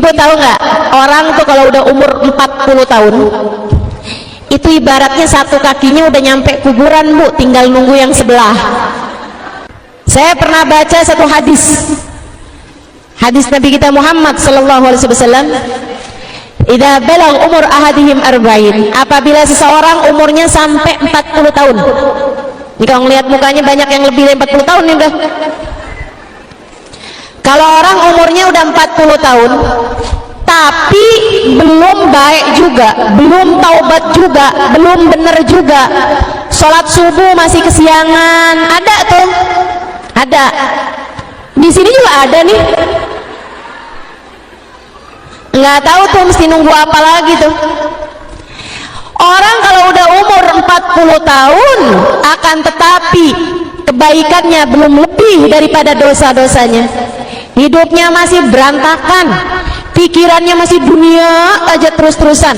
Ibu-ibu tahu nggak, orang tuh kalau udah umur 40 tahun itu ibaratnya satu kakinya udah nyampe kuburan, Bu, tinggal nunggu yang sebelah. Saya pernah baca satu hadis Nabi kita Muhammad sallallahu alaihi wasallam, idza balagh umur ahadihim arba'in, apabila seseorang umurnya sampai 40 tahun. Ini kalau ngelihat mukanya banyak yang lebih dari 40 tahun nih udah. Kalau orang umurnya udah 40 tahun tapi belum baik juga, belum taubat juga, belum bener juga, sholat subuh masih kesiangan, ada tuh, ada di sini juga ada nih. Nggak tahu tuh mesti nunggu apa lagi tuh. Orang kalau udah umur 40 tahun akan tetapi kebaikannya belum lebih daripada dosa-dosanya, hidupnya masih berantakan, pikirannya masih dunia aja terus-terusan,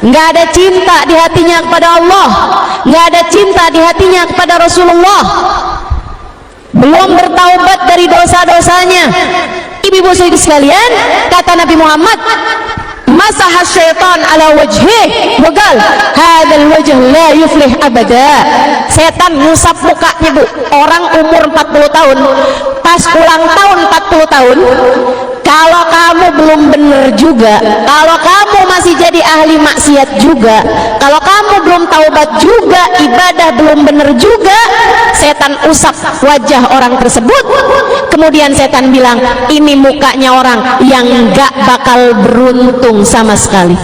nggak ada cinta di hatinya kepada Allah, nggak ada cinta di hatinya kepada Rasulullah, belum bertaubat dari dosa-dosanya. Ibu-ibu sekalian, kata Nabi Muhammad, masah syaitan ala wajhih wa qal hadzal wajh la yuflih abada. Setan ngusap mukanya, Bu, orang umur 40 tahun pas ulang tahun 40 tahun. Kalau kamu belum benar juga, kalau kamu masih jadi ahli maksiat juga, kalau kamu belum taubat juga, ibadah belum benar juga, setan usap wajah orang tersebut. Kemudian setan bilang, ini mukanya orang yang gak bakal beruntung sama sekali.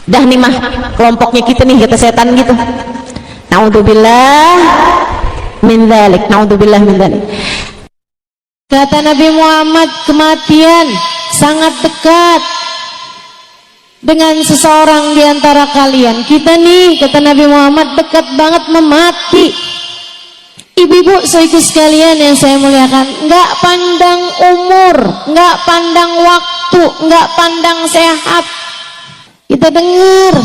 Dah nih mah kelompoknya kita nih, kata setan gitu. Naudzubillah min dzalik, naudzubillah min dzalik. Kata Nabi Muhammad, kematian sangat dekat dengan seseorang di antara kalian. Kita nih, kata Nabi Muhammad, dekat banget memati. Ibu-ibu saudaraku sekalian yang saya muliakan, nggak pandang umur, nggak pandang waktu, nggak pandang sehat. Kita dengar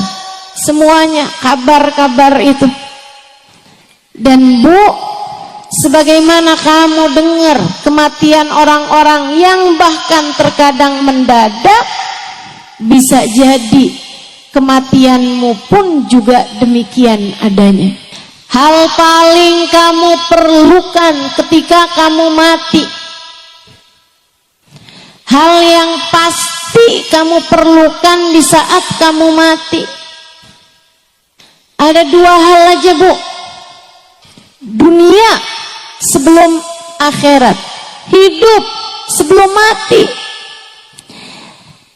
semuanya kabar-kabar itu. Dan Bu, sebagaimana kamu dengar kematian orang-orang yang bahkan terkadang mendadak, bisa jadi kematianmu pun juga demikian adanya. Hal paling kamu perlukan ketika kamu mati, hal yang pasti kamu perlukan di saat kamu mati, ada dua hal aja, Bu. Dunia sebelum akhirat, hidup sebelum mati.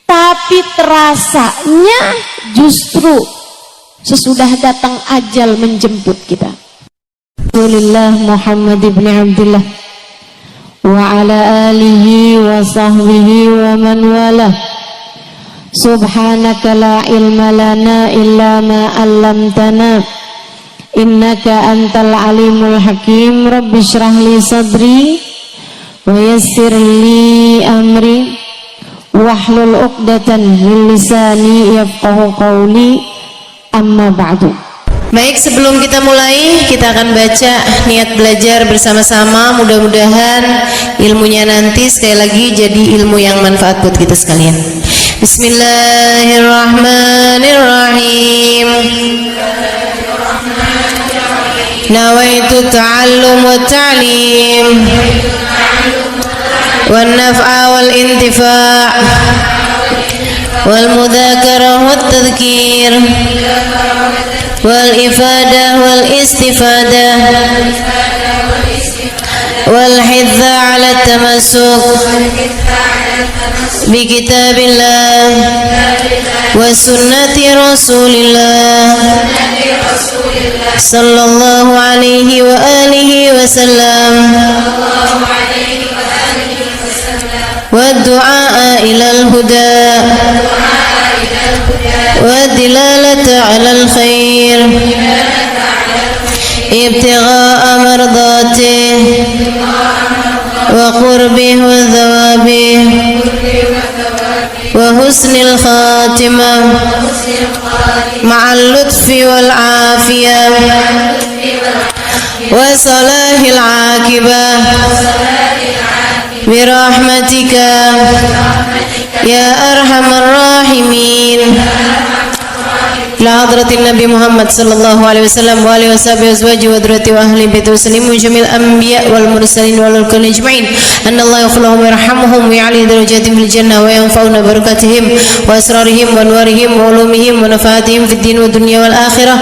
Tapi terasanya justru sesudah datang ajal menjemput kita. Rasulullah Muhammad ibn Abdullah wa ala alihi wa sahbihi wa man walah. Subhanaka la ilma lana illa ma 'allamtana innaka antal alimul hakim. Rabbi shrah li sadri wa yassir li amri wahlul 'uqdatan min lisani yafqahu qawli, amma ba'du. Baik, sebelum kita mulai, kita akan baca niat belajar bersama-sama. Mudah-mudahan ilmunya nanti sekali lagi jadi ilmu yang manfaat buat kita sekalian. Bismillahirrahmanirrahim. Nawaitu ta'allum wa ta'lim wan naf'a wal intifa' wal mudzakarah wat tadhkir wal ifadah wal istifadah wal hidza 'ala tamassuk bi kitabillah wa sunnati rasulillah sallallahu alaihi wa alihi wasallam wa du'a ilal huda wa dilalata 'alal khair ibtigha'a mardatih wa qurbih wa thawabih wa husnil khatimah ma'al lutfi wal afiyah wa salahil aqibah birahmatika ya arhamar rahimin. ila hadratin Nabi Muhammad sallallahu alaihi wasallam wa alihi washabihi azwaji wa dhurriyyati wa ahli baiti wasallimu jamil anbiya wal mursalin wal kulli ajma'in anna Allah yaghfiruhum wa yarhamuhum wa ya'li darajatihim fil jannah wa yanfa'una barakatihim wa asrarihim wa anwarihim wa ulumihim wa nafaatihim fid din wa dunya wal akhirah.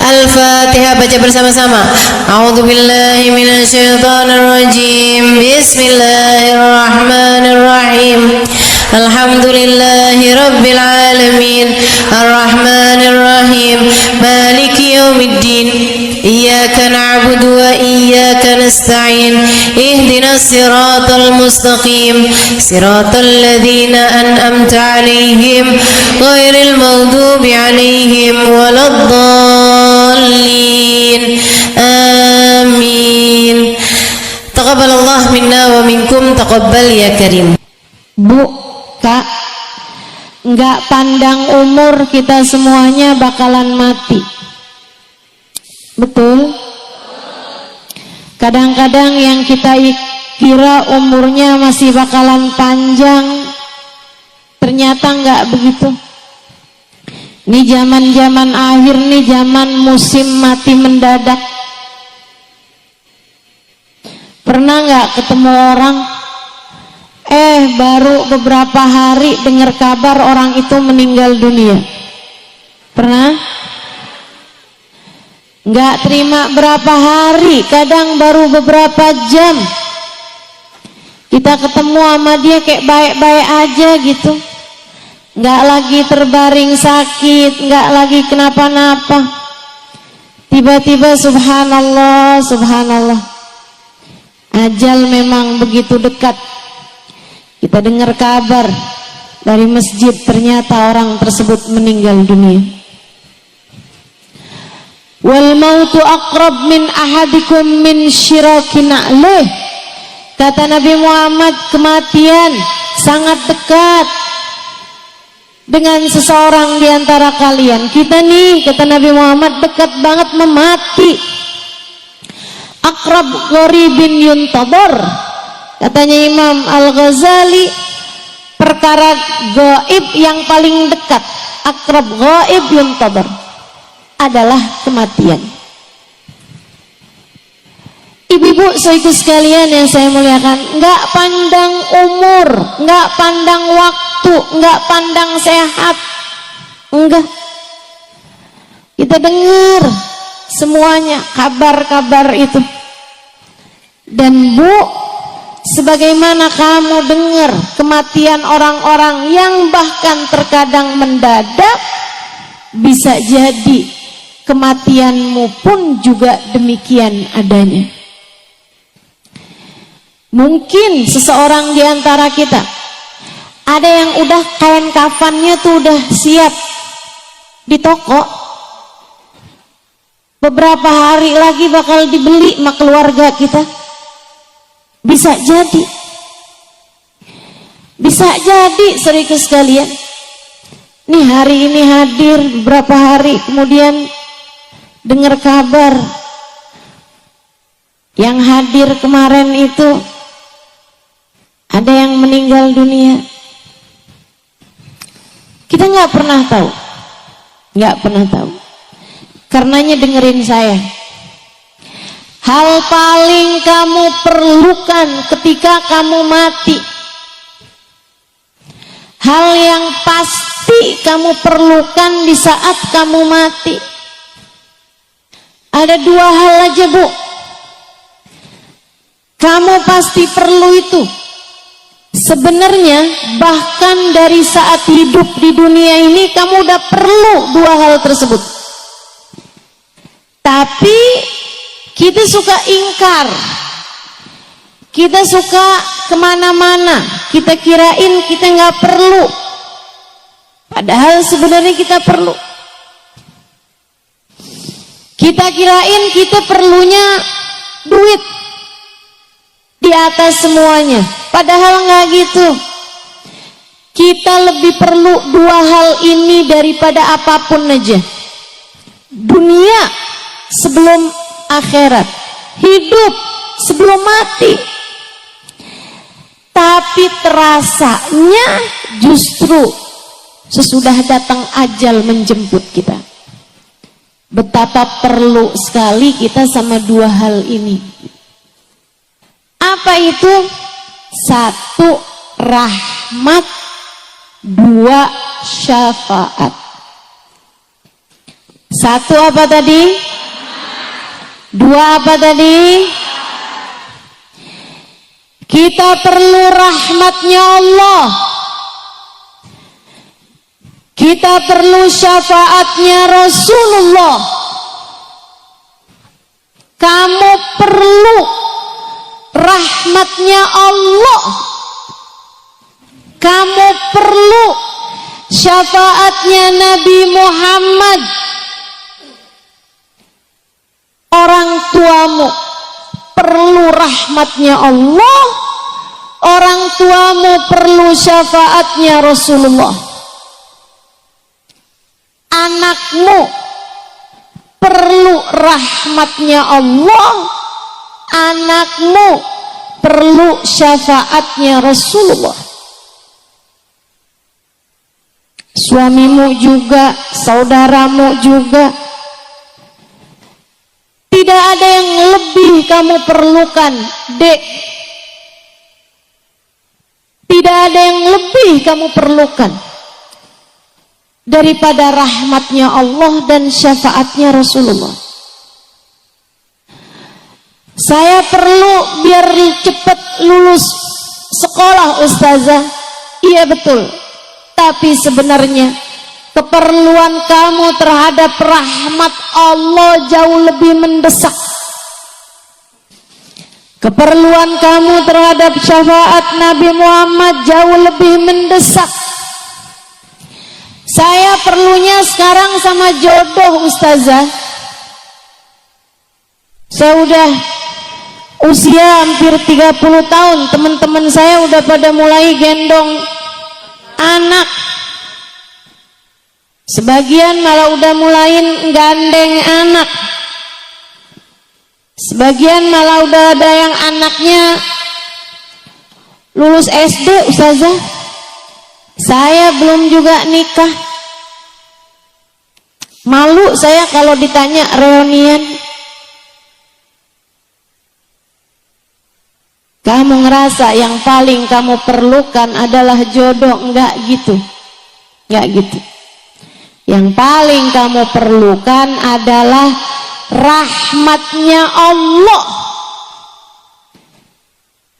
Al-Fatihah, baca bersama-sama. A'udzu billahi minasy syaithanir rajim. Bismillahirrahmanirrahim. Alhamdulillahi rabbil alamin. Ar-Rahmanir Rahim. Maliki yaumiddin. Iyyaka na'budu wa iyyaka nasta'in. Ihdinas siratal mustaqim. Siratal ladzina an'amta 'alaihim ghairil maghdubi 'alaihim waladdallin. Amin. Taqabbalallah minna wa minkum, taqabbal ya karim. Bu, Kak, nggak pandang umur, kita semuanya bakalan mati. Betul? Kadang-kadang yang kita kira umurnya masih bakalan panjang, ternyata nggak begitu. Ini zaman-zaman akhir, nih zaman musim mati mendadak. Pernah nggak ketemu orang, baru beberapa hari dengar kabar orang itu meninggal dunia? Pernah? Nggak terima berapa hari, kadang baru beberapa jam kita ketemu sama dia kayak baik-baik aja gitu, nggak lagi terbaring sakit, nggak lagi kenapa-napa. Tiba-tiba subhanallah, subhanallah, ajal memang begitu dekat. Kita dengar kabar dari masjid, ternyata orang tersebut meninggal dunia. Wal mautu aqrab min ahadikum min syirakin na'lih. Kata Nabi Muhammad, kematian sangat dekat dengan seseorang di antara kalian. Kita nih, kata Nabi Muhammad, dekat banget memati. Aqrab gharibin yuntadhar. Katanya Imam Al-Ghazali, perkara gaib yang paling dekat, akrab gaib yuntadhar, adalah kematian. Ibu-ibu saudaraku sekalian yang saya muliakan, nggak pandang umur, nggak pandang waktu, nggak pandang sehat, enggak. Kita dengar semuanya kabar-kabar itu. Dan Bu, sebagaimana kamu dengar kematian orang-orang yang bahkan terkadang mendadak, bisa jadi kematianmu pun juga demikian adanya. Mungkin seseorang di antara kita ada yang udah kain kafannya tuh udah siap di toko, beberapa hari lagi bakal dibeli sama keluarga kita. Bisa jadi, bisa jadi saudaraku sekalian, nih hari ini hadir, beberapa hari kemudian dengar kabar yang hadir kemarin itu ada yang meninggal dunia. Kita nggak pernah tahu, nggak pernah tahu. Karenanya dengerin saya. Hal paling kamu perlukan ketika kamu mati, hal yang pasti kamu perlukan di saat kamu mati, ada dua hal aja Bu. Kamu pasti perlu itu. Sebenarnya bahkan dari saat hidup di dunia ini kamu udah perlu dua hal tersebut. Tapi kita suka ingkar, kita suka kemana-mana, kita kirain kita nggak perlu, padahal sebenarnya kita perlu. Kita kirain kita perlunya duit di atas semuanya, padahal nggak gitu. Kita lebih perlu dua hal ini daripada apapun aja. Dunia sebelum akhirat, hidup sebelum mati. tapi terasanya justru sesudah datang ajal menjemput kita. Betapa perlu sekali kita sama dua hal ini. Apa itu? Satu, rahmat. Dua, syafaat. Satu apa tadi? Dua apa tadi? Kita perlu rahmatnya Allah. Kita perlu syafaatnya Rasulullah. Kamu perlu rahmatnya Allah. Kamu perlu syafaatnya Nabi Muhammad. Orang tuamu perlu rahmatnya Allah. Orang tuamu perlu syafaatnya Rasulullah. Anakmu perlu rahmatnya Allah. Anakmu perlu syafaatnya Rasulullah. Suamimu juga, saudaramu juga. Tidak ada yang lebih kamu perlukan, Dek. Tidak ada yang lebih kamu perlukan daripada rahmatnya Allah dan syafaatnya Rasulullah. Saya perlu biar cepat lulus sekolah, Ustazah. Iya betul. Tapi sebenarnya keperluan kamu terhadap rahmat Allah jauh lebih mendesak. Keperluan kamu terhadap syafaat Nabi Muhammad jauh lebih mendesak. Saya perlunya sekarang sama jodoh, Ustazah. Saya udah usia hampir 30 tahun. Teman-teman saya udah pada mulai gendong anak. Sebagian malah udah mulai gandeng anak. Sebagian malah udah ada yang anaknya lulus SD, Ustazah. Saya belum juga nikah. Malu saya kalau ditanya reunian. Kamu ngerasa yang paling kamu perlukan adalah jodoh? Enggak gitu. Enggak gitu. Yang paling kamu perlukan adalah rahmatnya Allah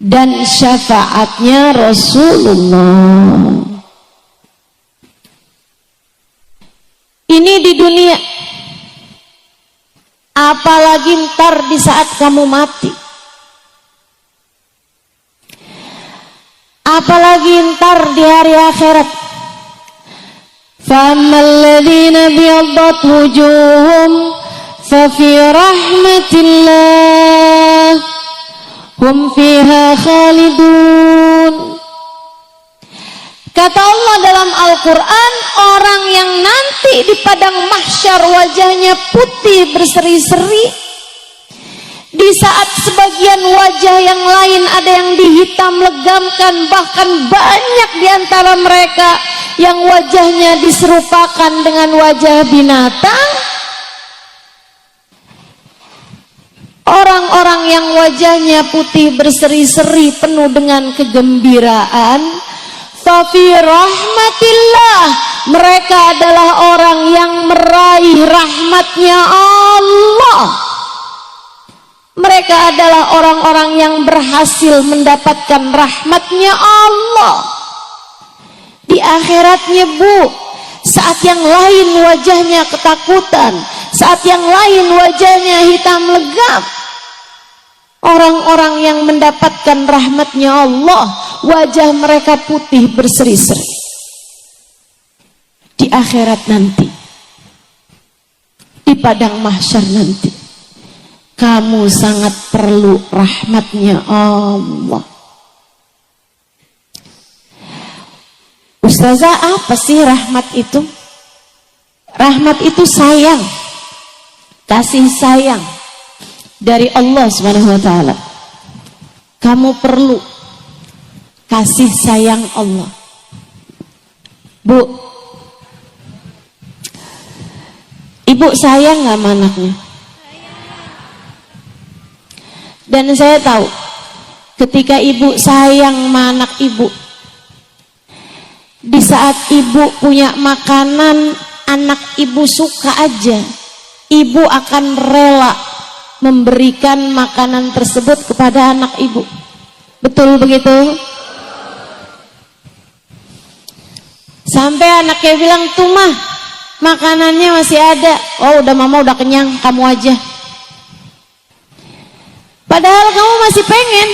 dan syafaatnya Rasulullah. Ini di dunia, apalagi ntar di saat kamu mati, apalagi ntar di hari akhirat. فَأَمَّا الَّذِينَ ابْيَضَّتْ وُجُوهُهُمْ فَفِي رَحْمَةِ اللَّهِ هُمْ فِيهَا خَالِدُونَ. Kata Allah dalam Al-Quran, orang yang nanti di padang mahsyar wajahnya putih berseri-seri, di saat sebagian wajah yang lain ada yang dihitam legamkan, bahkan banyak di antara mereka yang wajahnya diserupakan dengan wajah binatang. Orang-orang yang wajahnya putih berseri-seri penuh dengan kegembiraan, fafi rahmatillah, mereka adalah orang yang meraih rahmatnya Allah. Mereka adalah orang-orang yang berhasil mendapatkan rahmatnya Allah. Di akhiratnya, Bu, saat yang lain wajahnya ketakutan, saat yang lain wajahnya hitam legam, orang-orang yang mendapatkan rahmatnya Allah, wajah mereka putih berseri-seri. Di akhirat nanti, di padang mahsyar nanti, kamu sangat perlu rahmatnya Allah. Ustazah, apa sih rahmat itu? Rahmat itu sayang, kasih sayang dari Allah Subhanahu wa ta'ala. Kamu kasih sayang Allah. Bu, ibu sayang gak sama anaknya? Dan saya tahu ketika ibu sayang sama anak ibu, di saat ibu punya makanan anak ibu suka aja, ibu akan rela memberikan makanan tersebut kepada anak ibu. Betul begitu? Sampai anaknya bilang, tuh mah makanannya masih ada. Oh udah mama udah kenyang, kamu aja. Padahal kamu masih pengen.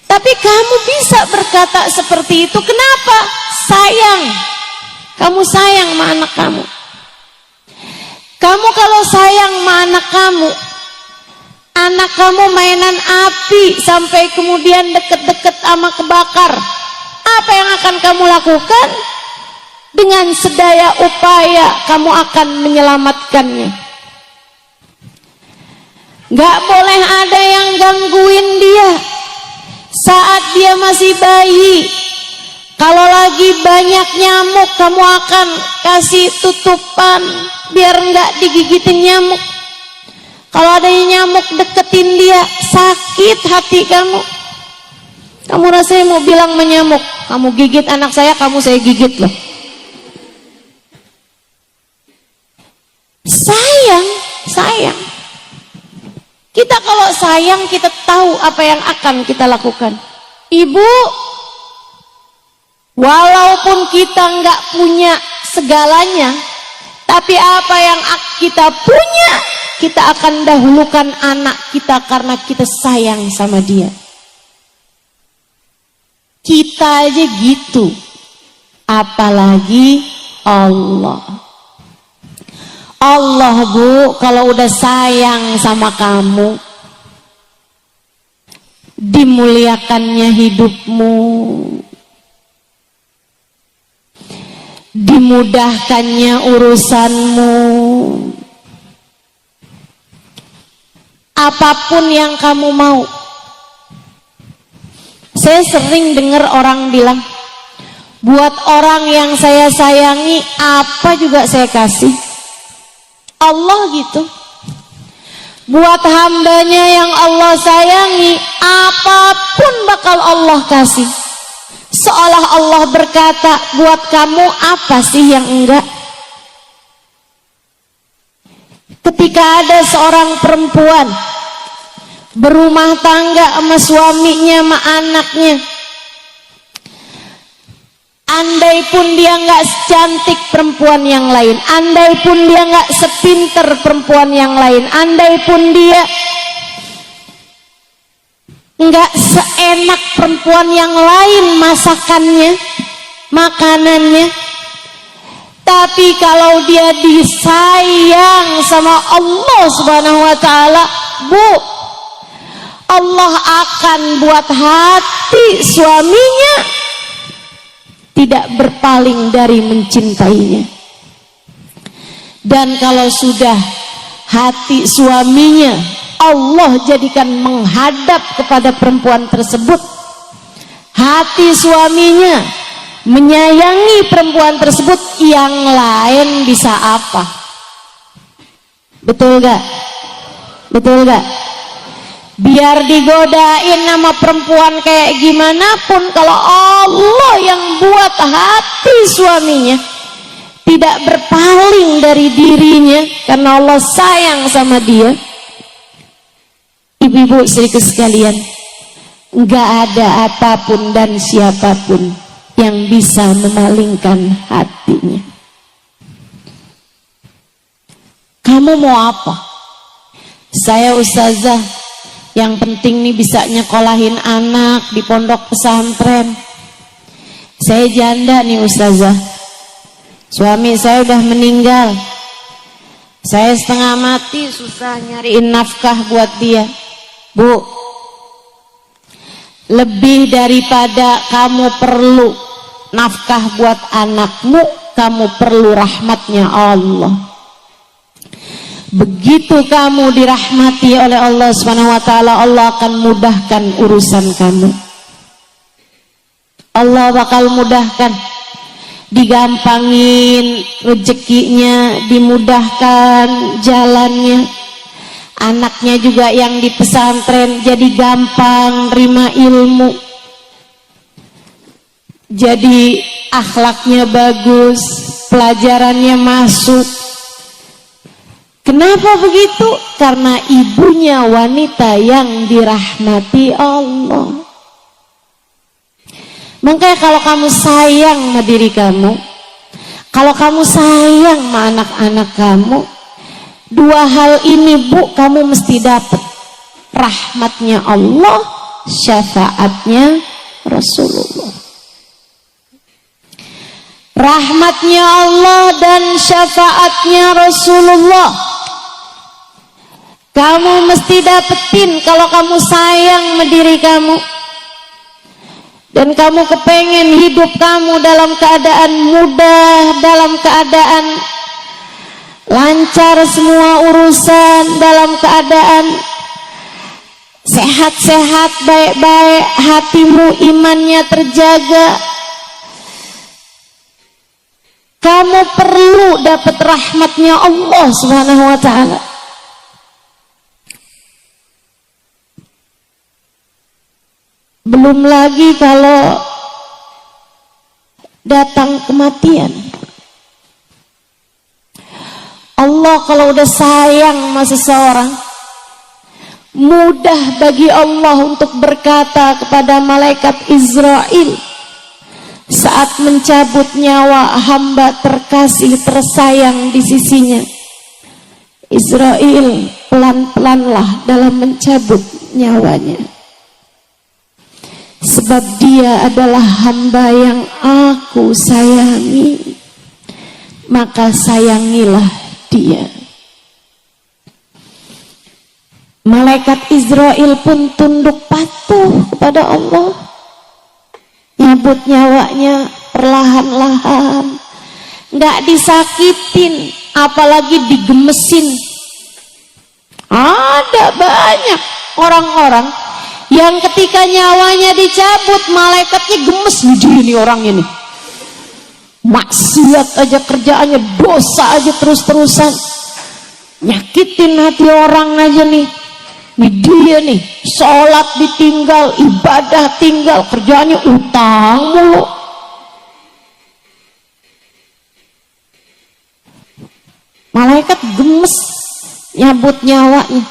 Tapi kamu bisa berkata seperti itu. Kenapa? Sayang. Kamu sayang sama anak kamu. Kamu kalau sayang sama anak kamu mainan api sampai kemudian deket-deket sama kebakar. Apa yang akan kamu lakukan? Dengan sedaya upaya kamu akan menyelamatkannya. Gak boleh ada yang gangguin dia saat dia masih bayi. Kalau lagi banyak nyamuk, kamu akan kasih tutupan biar nggak digigitin nyamuk. Kalau ada nyamuk deketin dia, sakit hati kamu. Kamu rasanya mau bilang menyamuk, kamu gigit anak saya, kamu saya gigit loh. Sayang. Kita kalau sayang, kita tahu apa yang akan kita lakukan. Ibu, walaupun kita nggak punya segalanya, tapi apa yang kita punya, kita akan dahulukan anak kita karena kita sayang sama dia. Kita aja gitu, apalagi Allah. Allah, Bu, kalau udah sayang sama kamu, dimuliakannya hidupmu, dimudahkannya urusanmu. Apapun yang kamu mau. Saya sering dengar orang bilang, buat orang yang saya sayangi, apa juga saya kasih. Allah gitu. Buat hambanya yang Allah sayangi, apapun bakal Allah kasih. Seolah Allah berkata, buat kamu apa sih yang enggak? Ketika ada seorang perempuan berumah tangga sama suaminya, sama anaknya, andai pun dia nggak secantik perempuan yang lain, andai pun dia nggak sepinter perempuan yang lain, andai pun dia nggak seenak perempuan yang lain masakannya, makanannya, tapi kalau dia disayang sama Allah Subhanahu wa Ta'ala, Bu, Allah akan buat hati suaminya tidak berpaling dari mencintainya. Dan kalau sudah hati suaminya Allah jadikan menghadap kepada perempuan tersebut, hati suaminya menyayangi perempuan tersebut, yang lain bisa apa? Betul gak? Betul gak? Biar digodain sama perempuan kayak gimana pun, kalau Allah yang buat hati suaminya tidak berpaling dari dirinya karena Allah sayang sama dia, ibu-ibu saudaraku sekalian, nggak ada apapun dan siapapun yang bisa memalingkan hatinya. Kamu mau apa? Saya ustazah, yang penting nih bisa nyekolahin anak di pondok pesantren. Saya janda nih ustazah, suami saya udah meninggal, saya setengah mati susah nyariin nafkah buat dia. Bu, lebih daripada kamu perlu nafkah buat anakmu, kamu perlu rahmatnya Allah. Begitu kamu dirahmati oleh Allah Subhanahu wa Ta'ala, Allah akan mudahkan urusan kamu. Allah bakal mudahkan, digampangin rezekinya, dimudahkan jalannya. Anaknya juga yang di pesantren jadi gampang terima ilmu, jadi akhlaknya bagus, pelajarannya masuk. Kenapa begitu? Karena ibunya wanita yang dirahmati Allah. Makanya kalau kamu sayang sama diri kamu, kalau kamu sayang sama anak-anak kamu, dua hal ini Bu, kamu mesti dapat. Rahmatnya Allah, syafaatnya Rasulullah. Rahmatnya Allah dan syafaatnya Rasulullah kamu mesti dapetin kalau kamu sayang sama diri kamu dan kamu kepengen hidup kamu dalam keadaan mudah, dalam keadaan lancar semua urusan, dalam keadaan sehat-sehat, baik-baik, hatimu imannya terjaga. Kamu perlu dapat rahmatnya Allah Subhanahu wa ta'ala. Belum lagi kalau datang kematian. Allah kalau udah sayang sama seseorang, mudah bagi Allah untuk berkata kepada malaikat Israel saat mencabut nyawa hamba terkasih tersayang di sisinya. Israel, pelan-pelanlah dalam mencabut nyawanya, sebab dia adalah hamba yang aku sayangi, maka sayangilah dia. Malaikat Israel pun tunduk patuh kepada Allah, nyabut nyawanya perlahan-lahan, nggak disakitin, apalagi digemesin. Ada banyak orang-orang yang ketika nyawanya dicabut, malaikatnya gemes. Ini orang ini maksiat aja kerjaannya, dosa aja terus-terusan, nyakitin hati orang aja nih. Ini dia nih, sholat ditinggal, ibadah tinggal, kerjaannya utang mulu. Malaikat gemes nyabut nyawanya.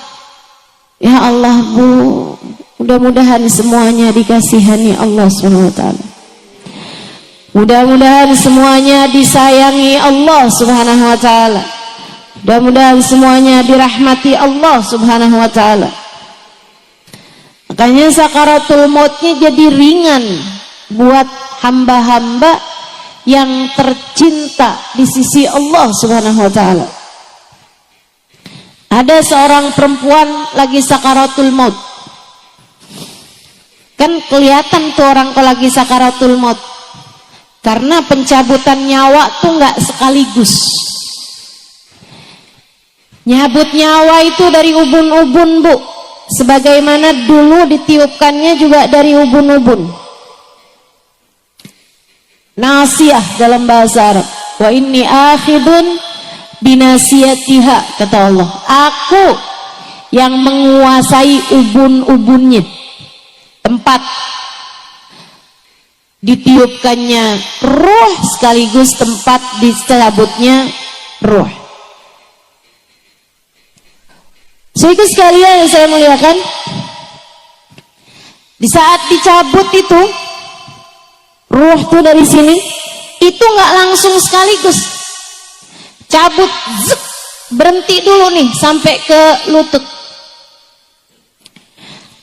Ya Allah Bu, mudah-mudahan semuanya dikasihani Allah SWT. Mudah-mudahan semuanya disayangi Allah Subhanahu wa ta'ala. Mudah-mudahan semuanya dirahmati Allah Subhanahu wa ta'ala. Makanya sakaratul mautnya jadi ringan buat hamba-hamba yang tercinta di sisi Allah Subhanahu wa ta'ala. Ada seorang perempuan lagi sakaratul maut. Kan kelihatan tuh orang kalau lagi sakaratul maut, karena pencabutan nyawa tuh nggak sekaligus. Nyabut nyawa itu dari ubun-ubun Bu, sebagaimana dulu ditiupkannya juga dari ubun-ubun. Nasiyah dalam bahasa Arab. Wa inni akhidun binasiyatiha, kata Allah, aku yang menguasai ubun-ubunnya, tempat ditiupkannya ruh sekaligus tempat dicabutnya ruh. Sehingga sekalian yang saya muliakan, di saat dicabut itu ruh tuh dari sini, itu nggak langsung sekaligus cabut, zek, berhenti dulu nih sampai ke lutut.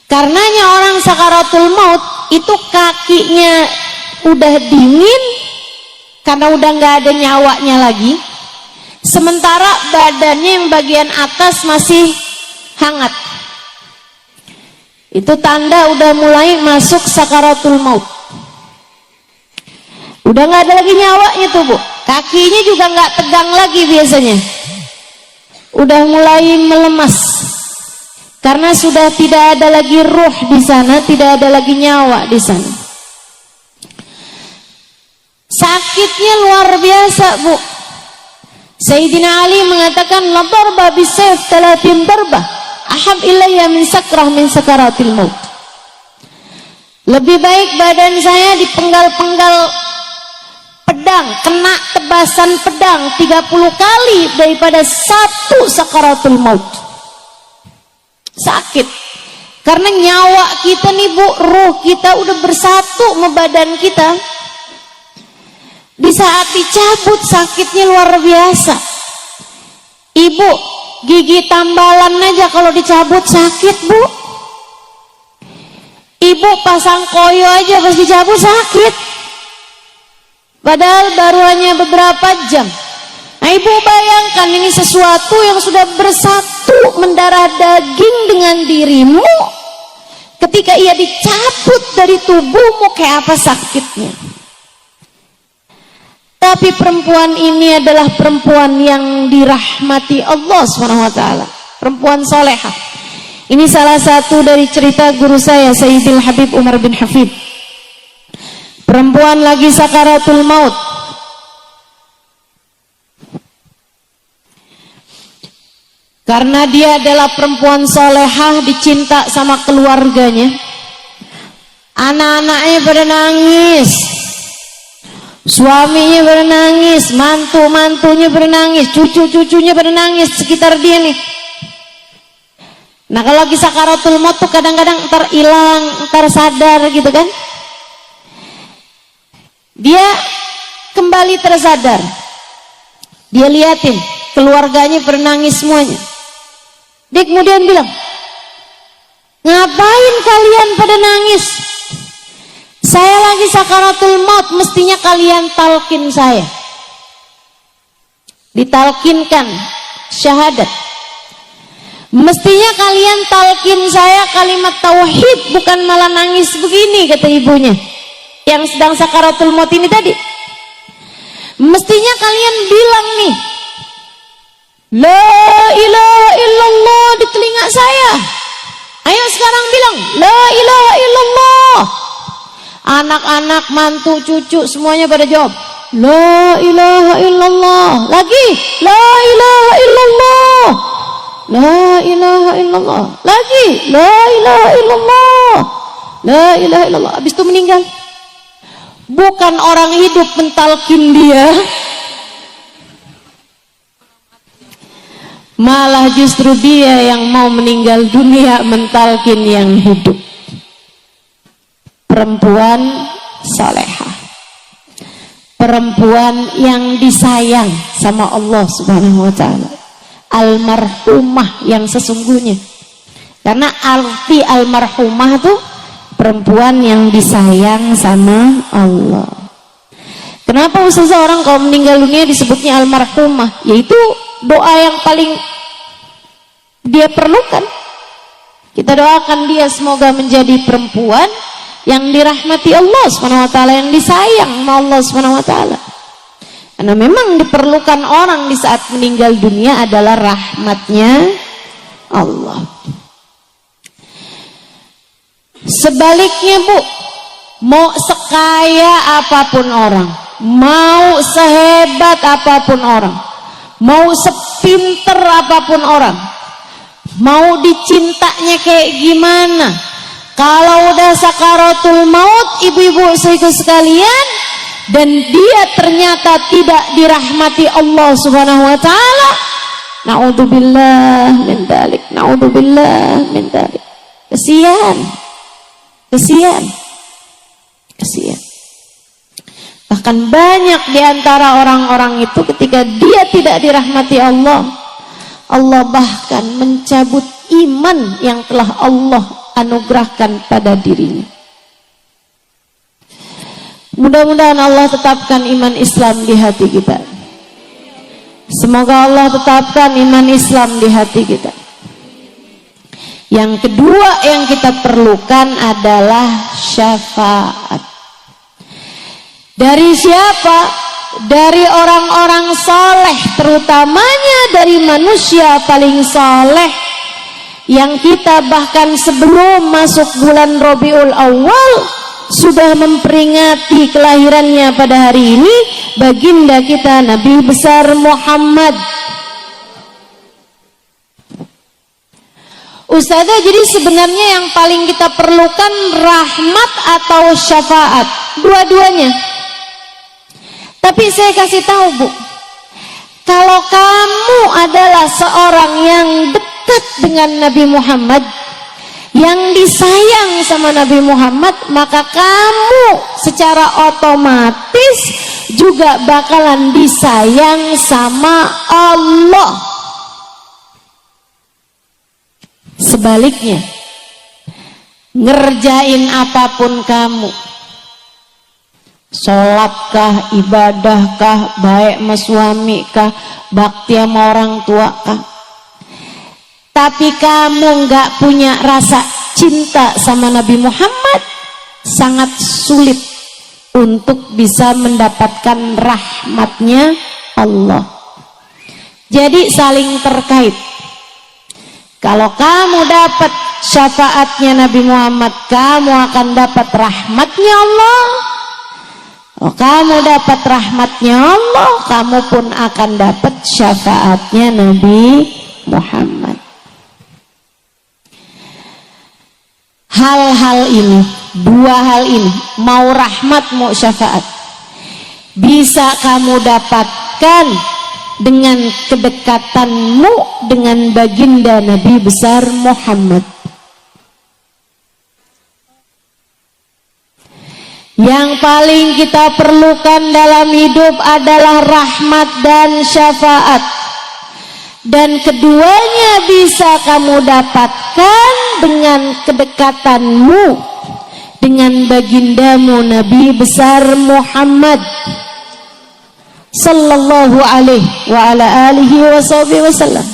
Karenanya orang sakaratul maut itu kakinya udah dingin karena udah nggak ada nyawanya lagi, sementara badannya yang bagian atas masih hangat. Itu tanda udah mulai masuk sakaratul maut. Udah nggak ada lagi nyawanya tuh Bu, kakinya juga nggak tegang lagi biasanya, udah mulai melemas karena sudah tidak ada lagi ruh di sana, tidak ada lagi nyawa di sana. Sakitnya luar biasa, Bu. Sayyidina Ali mengatakan, la darba bisayf 30 darba ahab ilayya min sakrah min sakaratil maut. Lebih baik badan saya dipenggal-penggal pedang, kena tebasan pedang 30 kali daripada satu sakaratul maut. Sakit. Karena nyawa kita nih, Bu, ruh kita udah bersatu sama badan kita. Di saat dicabut sakitnya luar biasa. Ibu, gigi tambalan aja kalau dicabut sakit, Bu. Ibu pasang koyo aja pas dicabut sakit. Padahal baru hanya beberapa jam. Nah, Ibu bayangkan ini sesuatu yang sudah bersatu mendarah daging dengan dirimu. Ketika ia dicabut dari tubuhmu, kayak apa sakitnya. Tapi perempuan ini adalah perempuan yang dirahmati Allah SWT. Perempuan solehah. Ini salah satu dari cerita guru saya, Sayyidil Habib Umar bin Hafid. Perempuan lagi sakaratul maut. Karena dia adalah perempuan solehah, dicinta sama keluarganya. Anak-anaknya pada nangis, suaminya pada nangis, mantu-mantunya pada nangis, cucu-cucunya pada nangis sekitar dia nih. Nah, kalau lagi sakaratul maut tuh kadang-kadang ntar hilang, ntar sadar gitu kan. Dia kembali tersadar. Dia liatin keluarganya pada nangis semuanya. Dia kemudian bilang, ngapain kalian pada nangis? Saya lagi sakaratul maut, mestinya kalian talkin saya. Ditalkinkan syahadat. Mestinya kalian talkin saya kalimat tauhid, bukan malah nangis begini, kata ibunya yang sedang sakaratul maut ini tadi. Mestinya kalian bilang nih, la ilaha illallah di telinga saya. Ayo sekarang bilang, la ilaha illallah. Anak-anak, mantu, cucu semuanya pada jawab, la ilaha illallah. Lagi, la ilaha illallah. La ilaha illallah. Lagi, la ilaha illallah. La ilaha illallah. Habis itu meninggal. Bukan orang hidup mentalkin dia, malah justru dia yang mau meninggal dunia mentalkin yang hidup. Perempuan salehah, perempuan yang disayang sama Allah Subhanahu wa ta'ala, almarhumah yang sesungguhnya. Karena arti almarhumah tuh perempuan yang disayang sama Allah. Kenapa seseorang kalau meninggal dunia disebutnya almarhumah? Yaitu doa yang paling dia perlukan. Kita doakan dia semoga menjadi perempuan yang dirahmati Allah SWT, yang disayang sama Allah SWT. Karena memang diperlukan orang di saat meninggal dunia adalah rahmatnya Allah. Sebaliknya, Bu, mau sekaya apapun orang, mau sehebat apapun orang, mau sepinter apapun orang, mau dicintanya kayak gimana, kalau udah sakaratul maut, ibu-ibu sekalian, dan dia ternyata tidak dirahmati Allah Subhanahu wa ta'ala, naudzubillah min dzalik, naudzubillah min dzalik. Kesian. Bahkan banyak di antara orang-orang itu ketika dia tidak dirahmati Allah, Allah bahkan mencabut iman yang telah Allah anugerahkan pada dirinya. Mudah-mudahan Allah tetapkan iman Islam di hati kita. Semoga Allah tetapkan iman Islam di hati kita. Yang kedua yang kita perlukan adalah syafaat. Dari siapa? Dari orang-orang soleh, terutamanya dari manusia paling soleh, yang kita bahkan sebelum masuk bulan Rabiul Awal sudah memperingati kelahirannya pada hari ini, baginda kita Nabi besar Muhammad. Ustazah, jadi sebenarnya yang paling kita perlukan rahmat atau syafaat? Dua-duanya. Tapi saya kasih tahu, Bu, kalau kamu adalah seorang yang dekat dengan Nabi Muhammad, yang disayang sama Nabi Muhammad, maka kamu secara otomatis juga bakalan disayang sama Allah. Sebaliknya, ngerjain apapun kamu, sholatkah, ibadahkah, baik sama suami kah, bakti sama orang tua kah, tapi kamu nggak punya rasa cinta sama Nabi Muhammad, sangat sulit untuk bisa mendapatkan rahmatnya Allah. Jadi saling terkait. Kalau kamu dapat syafaatnya Nabi Muhammad, kamu akan dapat rahmatnya Allah. Kalau kamu dapat rahmatnya Allah, kamu pun akan dapat syafaatnya Nabi Muhammad. Hal-hal ini, dua hal ini, mau rahmat mau syafaat, bisa kamu dapatkan dengan kedekatanmu dengan baginda Nabi besar Muhammad. Yang paling kita perlukan dalam hidup adalah rahmat dan syafaat, dan keduanya bisa kamu dapatkan dengan kedekatanmu dengan bagindamu Nabi besar Muhammad sallallahu alaihi wa ala alihi wasallam.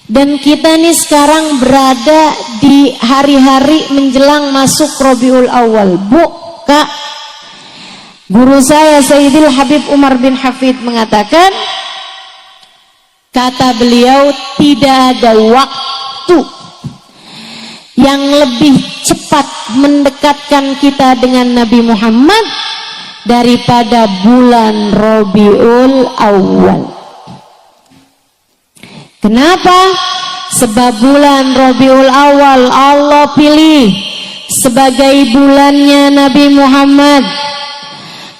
Dan kita nih sekarang berada di hari-hari menjelang masuk Rabiul Awal. Bu, Kak, guru saya Sayyidil Habib Umar bin Hafid mengatakan, kata beliau, tidak ada waktu yang lebih cepat mendekatkan kita dengan Nabi Muhammad daripada bulan Rabiul Awal. Kenapa? Sebab bulan Rabiul Awal Allah pilih sebagai bulannya Nabi Muhammad.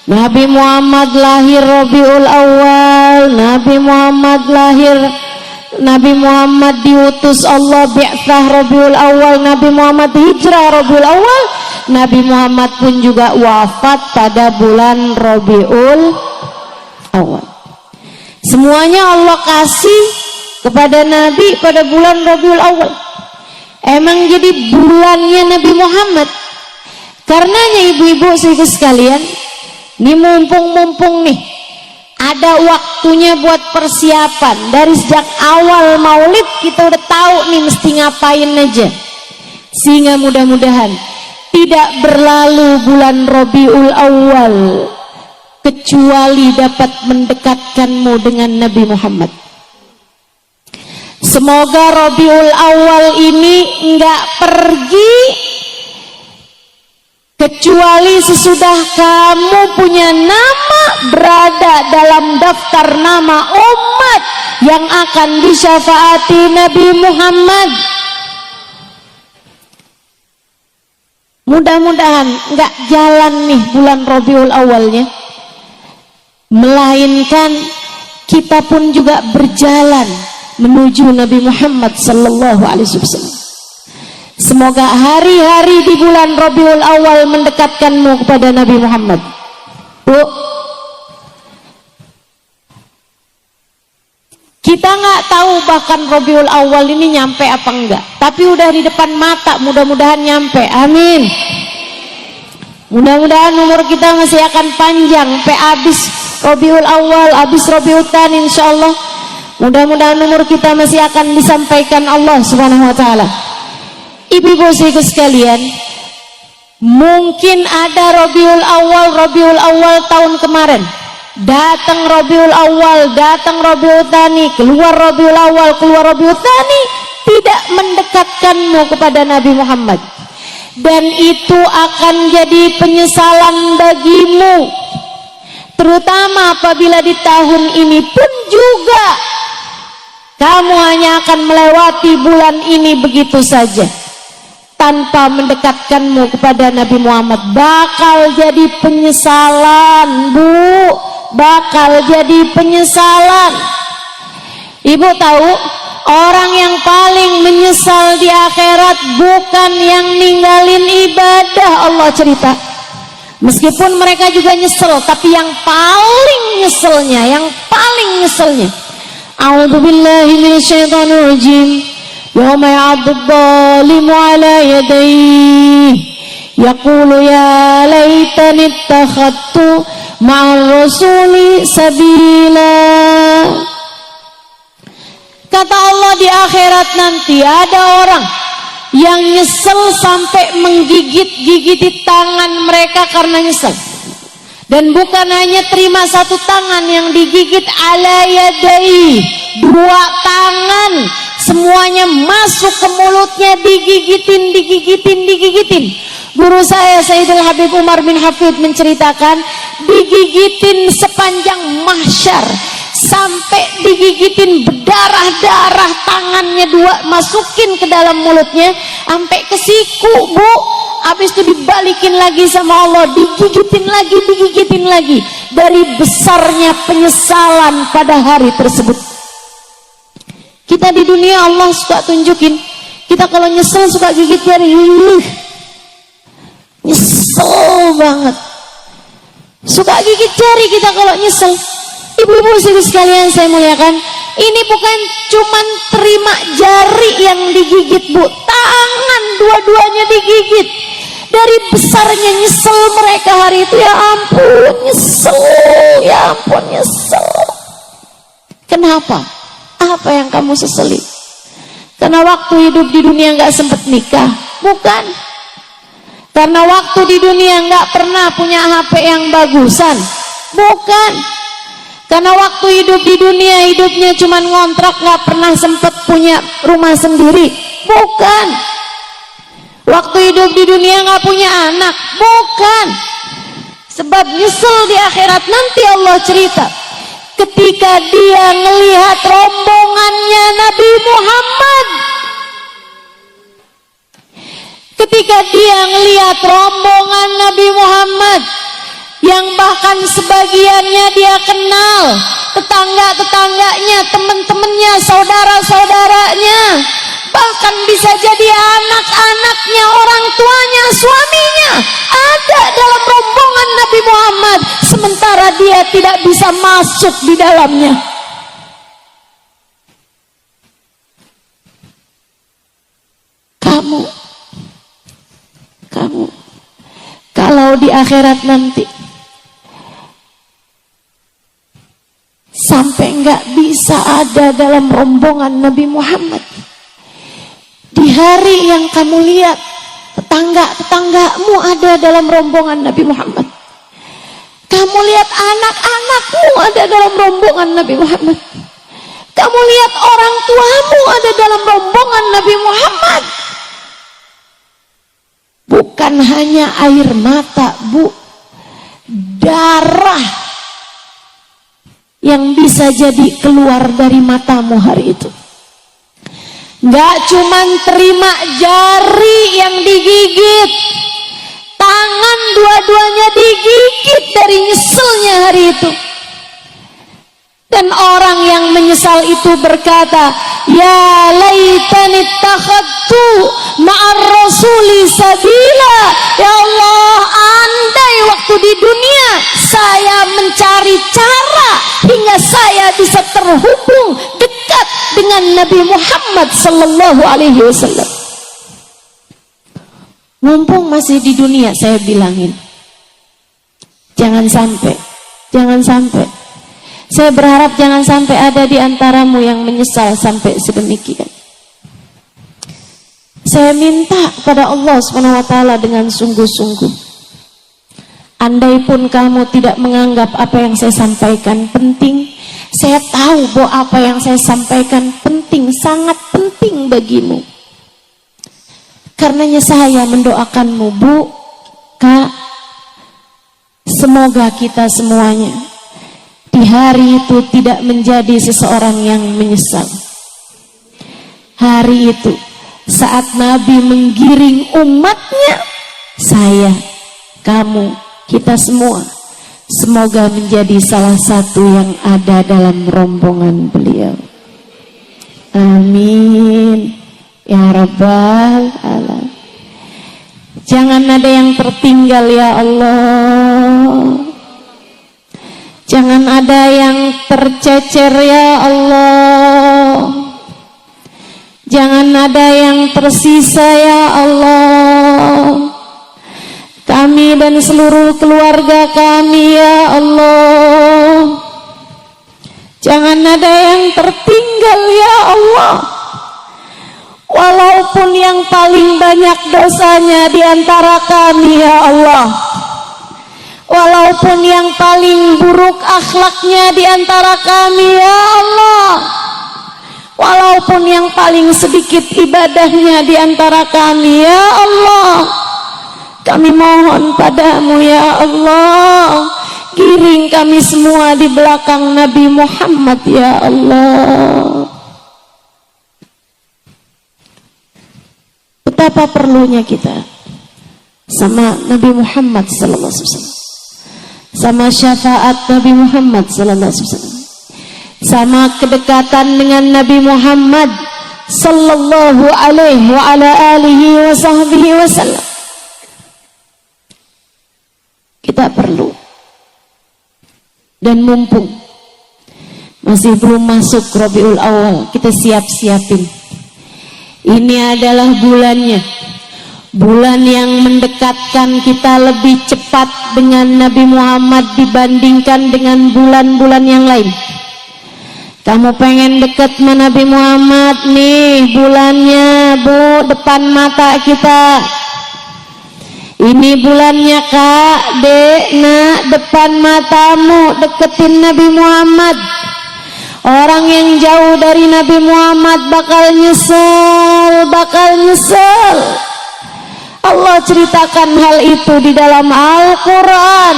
Nabi Muhammad lahir Rabiul Awal, Nabi Muhammad lahir, Nabi Muhammad diutus Allah bi'tsah Rabiul Awal, Nabi Muhammad hijrah Rabiul Awal, Nabi Muhammad pun juga wafat pada bulan Rabiul Awal. Semuanya Allah kasih kepada Nabi pada bulan Rabiul Awal. Emang jadi bulannya Nabi Muhammad. Karenanya ibu-ibu sekalian, ini mumpung nih ada waktunya buat persiapan. Dari sejak awal maulid kita udah tahu nih mesti ngapain aja, sehingga mudah-mudahan tidak berlalu bulan Rabiul Awal kecuali dapat mendekatkanmu dengan Nabi Muhammad. Semoga Rabiul Awal ini enggak pergi kecuali sesudah kamu punya nama berada dalam daftar nama umat yang akan disyafaati Nabi Muhammad. Mudah-mudahan enggak jalan nih bulan Rabiul Awalnya, melainkan kita pun juga berjalan menuju Nabi Muhammad sallallahu alaihi wasallam. Semoga hari-hari di bulan Rabiul Awal mendekatkanmu kepada Nabi Muhammad. Bu, kita nggak tahu bahkan Rabiul Awal ini nyampe apa enggak, tapi udah di depan mata, mudah-mudahan nyampe. Amin. Mudah-mudahan umur kita masih akan panjang sampai habis Rabiul Awal, habis Rabiul Tsani insyaallah. Mudah-mudahan umur kita masih akan disampaikan Allah Subhanahu wa taala. Ibu-ibu sekalian, mungkin ada Rabiul Awal tahun kemarin. Datang Rabiul Awal, datang Rabiul Tsani, keluar Rabiul Awal, keluar Rabiul Tsani, tidak mendekatkanmu kepada Nabi Muhammad. dan itu akan jadi penyesalan bagimu, terutama apabila di tahun ini pun juga kamu hanya akan melewati bulan ini begitu saja tanpa mendekatkanmu kepada Nabi Muhammad. Bakal jadi penyesalan, Bu, bakal jadi penyesalan. Ibu tahu, orang yang paling menyesal di akhirat bukan yang ninggalin ibadah. Allah cerita, meskipun mereka juga nyesel, tapi yang paling nyeselnya, a'udzubillahi minasyaitonir rajim. Yawma ya'addu adh-dhalimu 'ala yadayhi yaqulu ya laitani ittakhadtu ma'ar rasuli sabila. Kata Allah, di akhirat nanti ada orang yang nyesel sampai menggigit-gigiti tangan mereka karena nyesel. Dan bukan hanya terima satu tangan yang digigit, ala yadai, dua tangan semuanya masuk ke mulutnya, digigitin. Guru saya Sayyidul Habib Umar bin Hafid menceritakan, digigitin sepanjang mahsyar, sampai digigitin berdarah-darah, tangannya dua masukin ke dalam mulutnya sampai ke siku, Bu. Habis itu dibalikin lagi sama Allah, digigitin lagi dari besarnya penyesalan pada hari tersebut. Kita di dunia Allah suka tunjukin, kita kalau nyesel suka gigit jari, nyesel banget, suka gigit jari kita kalau nyesel. Ibu-ibu sekalian saya muliakan, ini bukan cuman terima jari yang digigit, Bu, tangan dua-duanya digigit. Dari besarnya nyesel mereka hari itu, ya ampun nyesel. Kenapa? Apa yang kamu sesali? Karena waktu hidup di dunia nggak sempat nikah? Bukan. Karena waktu di dunia nggak pernah punya HP yang bagusan? Bukan. Karena waktu hidup di dunia hidupnya cuma ngontrak, nggak pernah sempat punya rumah sendiri? Bukan. Waktu hidup di dunia nggak punya anak? Bukan. Sebab nyesel di akhirat nanti Allah cerita, ketika dia ngelihat rombongannya Nabi Muhammad, ketika dia ngelihat rombongan Nabi Muhammad yang bahkan sebagiannya dia kenal, tetangga-tetangganya, teman-temannya, saudara-saudaranya, bahkan bisa jadi anak-anaknya, orang tuanya, suaminya ada dalam rombongan Nabi Muhammad, sementara dia tidak bisa masuk di dalamnya. Kamu kalau di akhirat nanti sampai nggak bisa ada dalam rombongan Nabi Muhammad, di hari yang kamu lihat tetanggamu ada dalam rombongan Nabi Muhammad, kamu lihat anak-anakmu ada dalam rombongan Nabi Muhammad, kamu lihat orang tuamu ada dalam rombongan Nabi Muhammad, bukan hanya air mata, Bu, darah yang bisa jadi keluar dari matamu hari itu. Gak cuman terima jari yang digigit, tangan dua-duanya digigit dari nyeselnya hari itu. Dan orang yang menyesal itu berkata, ya laitani ittakhadtu ma'ar rasuli sabila. Ya Allah, andai waktu di dunia saya mencari cara hingga saya bisa terhubung dekat dengan Nabi Muhammad sallallahu alaihi wasallam. Mumpung masih di dunia, saya bilangin, jangan sampai. Saya berharap jangan sampai ada di antaramu yang menyesal sampai sedemikian. Saya minta kepada Allah SWT dengan sungguh-sungguh, andai pun kamu tidak menganggap apa yang saya sampaikan penting, saya tahu bahwa apa yang saya sampaikan penting, sangat penting bagimu. Karenanya saya mendoakanmu, Bu, Kak, semoga kita semuanya di hari itu tidak menjadi seseorang yang menyesal. Hari itu saat Nabi menggiring umatnya, saya, kamu, kita semua semoga menjadi salah satu yang ada dalam rombongan beliau. Amin ya rabbal alamin. Jangan ada yang tertinggal ya Allah. Jangan ada yang tercecer ya Allah. Jangan ada yang tersisa ya Allah. Kami dan seluruh keluarga kami ya Allah. Jangan ada yang tertinggal ya Allah. Walaupun yang paling banyak dosanya di antara kami ya Allah. Walaupun yang paling buruk akhlaknya di antara kami ya Allah. Walaupun yang paling sedikit ibadahnya di antara kami ya Allah. Kami mohon padamu ya Allah, giring kami semua di belakang Nabi Muhammad ya Allah. Betapa perlunya kita sama Nabi Muhammad sallallahu alaihi wasallam, sama syafaat Nabi Muhammad sallallahu alaihi wasallam, sama kedekatan dengan Nabi Muhammad sallallahu alaihi wa ala alihi wa sahbihi wasallam. Kita perlu, dan mumpung masih belum masuk Rabiul Awal, kita siap-siapin. Ini adalah bulannya, bulan yang mendekatkan kita lebih cepat dengan Nabi Muhammad dibandingkan dengan bulan-bulan yang lain. Kamu pengen dekat sama Nabi Muhammad, nih bulannya, Bu, depan mata kita. Ini bulannya, Kak, Dek, Nak, depan matamu, deketin Nabi Muhammad. Orang yang jauh dari Nabi Muhammad bakal nyesel, bakal nyesel. Allah ceritakan hal itu di dalam Al-Quran.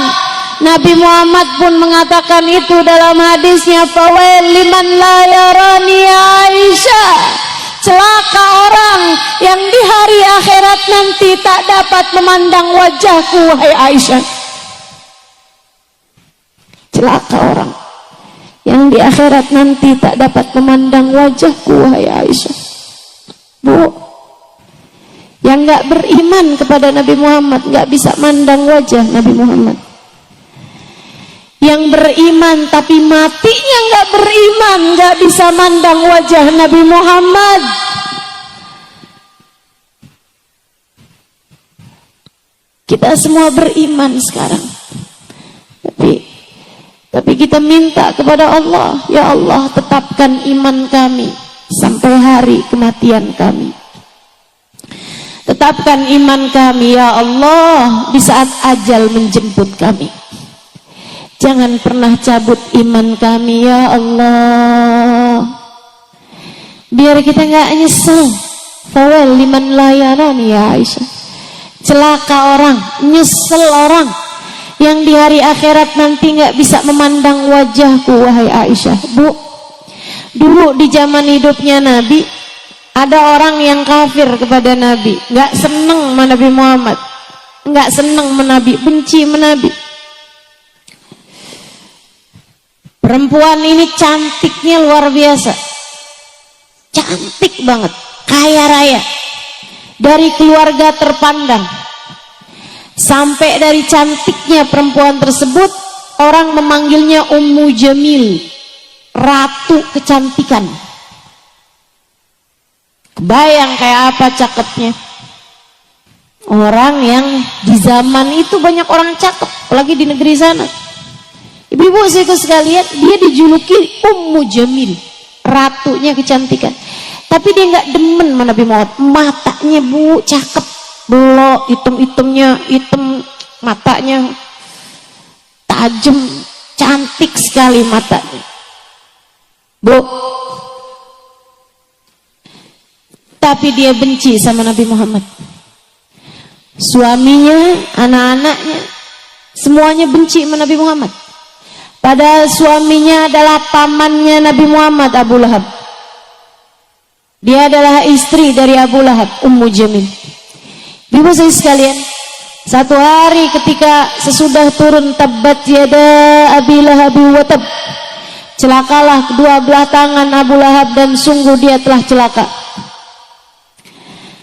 Nabi Muhammad pun mengatakan itu dalam hadisnya, fawail liman la yarani Aisyah. Celaka orang yang di hari akhirat nanti tak dapat memandang wajahku, wahai Aisyah. Celaka orang yang di akhirat nanti tak dapat memandang wajahku, wahai Aisyah. Bu, yang gak beriman kepada Nabi Muhammad gak bisa mandang wajah Nabi Muhammad. Yang beriman tapi matinya gak beriman, gak bisa mandang wajah Nabi Muhammad. Kita semua beriman sekarang, tapi kita minta kepada Allah, ya Allah, tetapkan iman kami sampai hari kematian kami. Tetapkan iman kami ya Allah di saat ajal menjemput kami. Jangan pernah cabut iman kami ya Allah, biar kita nggak nyesel. Fawal liman layaran ya Aisyah. Celaka orang, nyesel orang yang di hari akhirat nanti nggak bisa memandang wajahku, wahai Aisyah. Bu, dulu di zaman hidupnya Nabi ada orang yang kafir kepada Nabi, nggak seneng sama Nabi Muhammad, nggak seneng sama Nabi, benci sama Nabi. Perempuan ini cantiknya luar biasa, cantik banget, kaya raya, dari keluarga terpandang. Sampai dari cantiknya perempuan tersebut, orang memanggilnya Ummu Jamil, ratu kecantikan. Kebayang kayak apa cakepnya. Orang yang di zaman itu banyak orang cakep, apalagi di negeri sana. Ibu-ibu sekalian, dia dijuluki Ummu Jamil, ratunya kecantikan. Tapi dia nggak demen sama Nabi Muhammad. Matanya, Bu, cakep, belok, hitam-hitamnya, hitam, matanya tajam, cantik sekali matanya, Bu. Tapi dia benci sama Nabi Muhammad. suaminya, anak-anaknya, semuanya benci sama Nabi Muhammad. Padahal suaminya adalah pamannya Nabi Muhammad, Abu Lahab. Dia adalah istri dari Abu Lahab, Ummu Jamil. Ibu saya sekalian, satu hari ketika sesudah turun tabbat yada Abi Lahab wa tab, celakalah kedua belah tangan Abu Lahab dan sungguh dia telah celaka.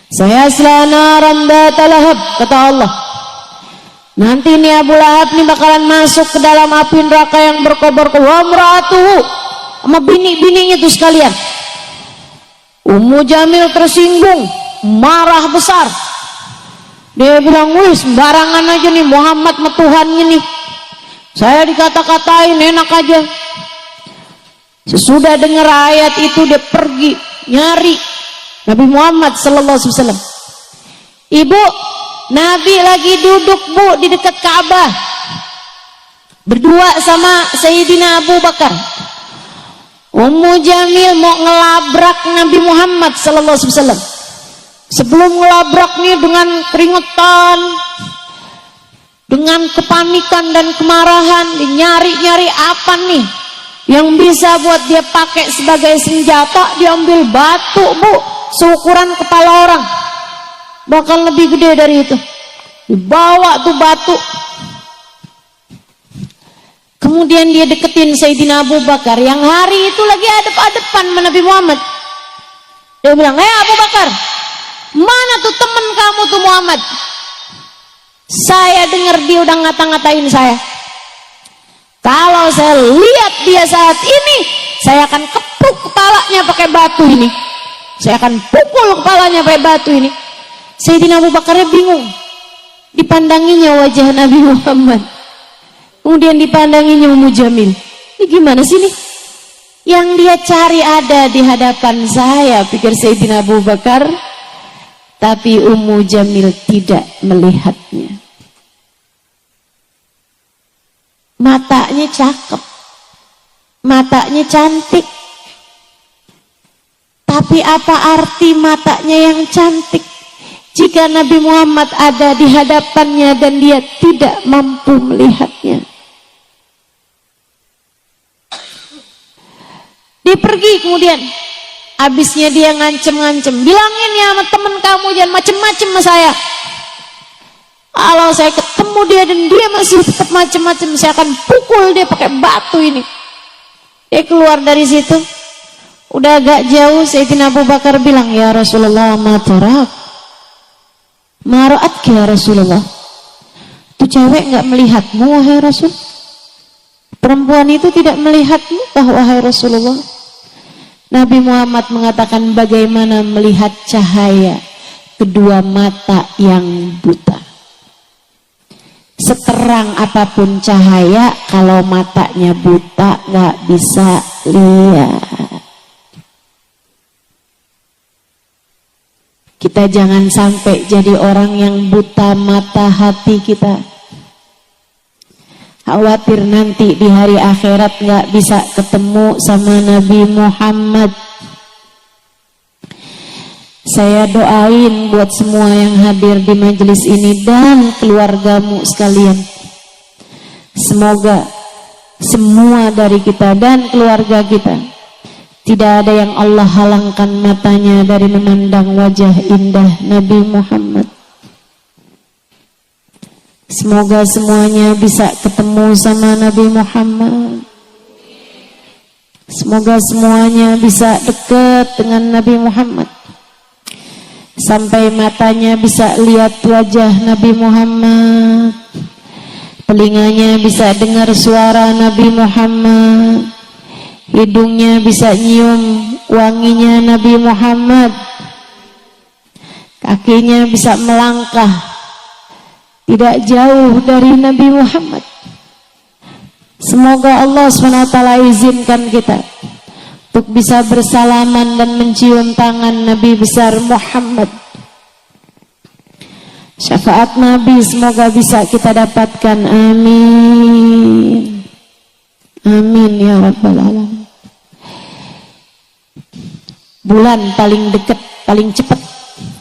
Saya naran data lahab, kata Allah. Nanti ini Abu Lahab ini bakalan masuk ke dalam api neraka yang berkobar-kobar. Wa mra'atuhu, sama bini-bininya itu sekalian. Ummu Jamil tersinggung, marah besar. Dia bilang, wih sembarangan aja nih, Muhammad sama Tuhannya nih. Saya dikata-katain enak aja. Sesudah dengar ayat itu dia pergi nyari Nabi Muhammad sallallahu alaihi wasallam. Ibu, Nabi lagi duduk Bu di dekat Ka'bah, berdua sama Sayyidina Abu Bakar. Ummu Jamil mau ngelabrak Nabi Muhammad sallallahu alaihi wasallam. Sebelum ngelabraknya dengan keringetan, dengan kepanikan dan kemarahan, nyari-nyari apa nih yang bisa buat dia pakai sebagai senjata. Diambil batu Bu, seukuran kepala orang, bahkan lebih gede dari itu. Dibawa tuh batu, kemudian dia deketin Sayyidina Abu Bakar yang hari itu lagi adep-adepan sama Nabi Muhammad. Dia bilang, Abu Bakar, mana tuh temen kamu tuh Muhammad? Saya dengar dia udah ngata-ngatain saya. Kalau saya lihat dia saat ini, saya akan kepuk kepalanya pakai batu ini. Saya akan pukul kepalanya pakai batu ini. Sayyidina Abu Bakarnya bingung. Dipandanginya wajah Nabi Muhammad, kemudian dipandanginya Ummu Jamil. Ini gimana sih nih? Yang dia cari ada di hadapan saya, pikir Sayyidina Abu Bakar. Tapi Ummu Jamil tidak melihatnya. Matanya cakep, matanya cantik. Tapi apa arti matanya yang cantik jika Nabi Muhammad ada di hadapannya dan dia tidak mampu melihatnya? Dia pergi kemudian. Habisnya dia ngancem-ngancem, bilangin ya sama temen kamu jangan macem-macem sama saya. Kalau saya ketemu dia dan dia masih tetap macem-macem, saya akan pukul dia pakai batu ini. Dia keluar dari situ, udah agak jauh. Sayyidina Abu Bakar bilang, ya Rasulullah, matarak maraat ya Rasulullah. Itu cewek nggak melihatmu wahai Rasul? Perempuan itu tidak melihatmu wahai Rasulullah? Nabi Muhammad mengatakan, bagaimana melihat cahaya kedua mata yang buta. Seterang apapun cahaya, kalau matanya buta nggak bisa lihat. Kita jangan sampai jadi orang yang buta mata hati kita. Khawatir nanti di hari akhirat nggak bisa ketemu sama Nabi Muhammad. Saya doain buat semua yang hadir di majelis ini dan keluargamu sekalian. Semoga semua dari kita dan keluarga kita tidak ada yang Allah halangkan matanya dari memandang wajah indah Nabi Muhammad. Semoga semuanya bisa ketemu sama Nabi Muhammad. Semoga semuanya bisa dekat dengan Nabi Muhammad, sampai matanya bisa lihat wajah Nabi Muhammad, telinganya bisa dengar suara Nabi Muhammad, hidungnya bisa nyium wanginya Nabi Muhammad, kakinya bisa melangkah tidak jauh dari Nabi Muhammad. Semoga Allah SWT izinkan kita untuk bisa bersalaman dan mencium tangan Nabi besar Muhammad. Syafaat Nabi semoga bisa kita dapatkan. Amin. Amin ya Rabbal Alamin. Bulan paling dekat, paling cepat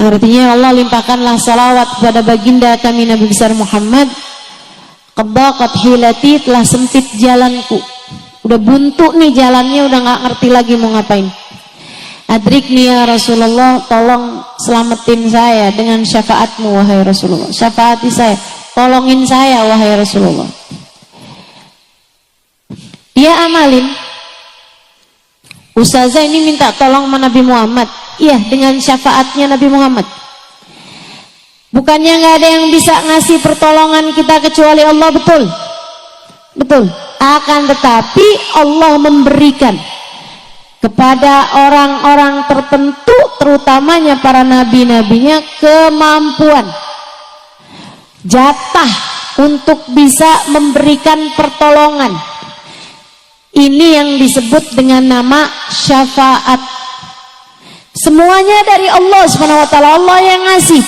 Artinya Allah limpahkanlah salawat kepada baginda kami Nabi besar Muhammad. Qadaqat hilati, telah sempit jalanku, udah buntu nih jalannya, udah gak ngerti lagi mau ngapain. Adrikni ya Rasulullah, tolong selamatin saya dengan syafaatmu wahai Rasulullah. Syafaati saya, tolongin saya wahai Rasulullah. Dia amalin, ustazah ini minta tolong sama Nabi Muhammad. Iya, dengan syafaatnya Nabi Muhammad. Bukannya nggak ada yang bisa ngasih pertolongan kita kecuali Allah, betul? Betul. Akan tetapi Allah memberikan kepada orang-orang tertentu, terutamanya para nabi-nabinya, kemampuan, jatah untuk bisa memberikan pertolongan. Ini yang disebut dengan nama syafaat. Semuanya dari Allah Subhanahu wa taala, Allah yang ngasih.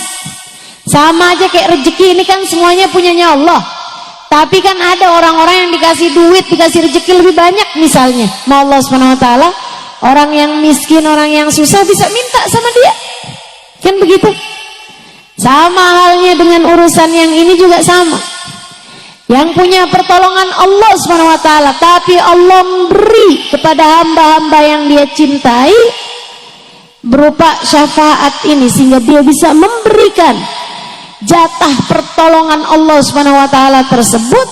Sama aja kayak rezeki ini kan semuanya punyanya Allah. Tapi kan ada orang-orang yang dikasih duit, dikasih rezeki lebih banyak misalnya. Mau Allah Subhanahu wa taala, orang yang miskin, orang yang susah bisa minta sama dia. Kan begitu? Sama halnya dengan urusan yang ini juga sama. Yang punya pertolongan Allah Subhanahu wa taala, tapi Allah memberi kepada hamba-hamba yang dia cintai berupa syafaat ini, sehingga dia bisa memberikan jatah pertolongan Allah Subhanahu wa taala tersebut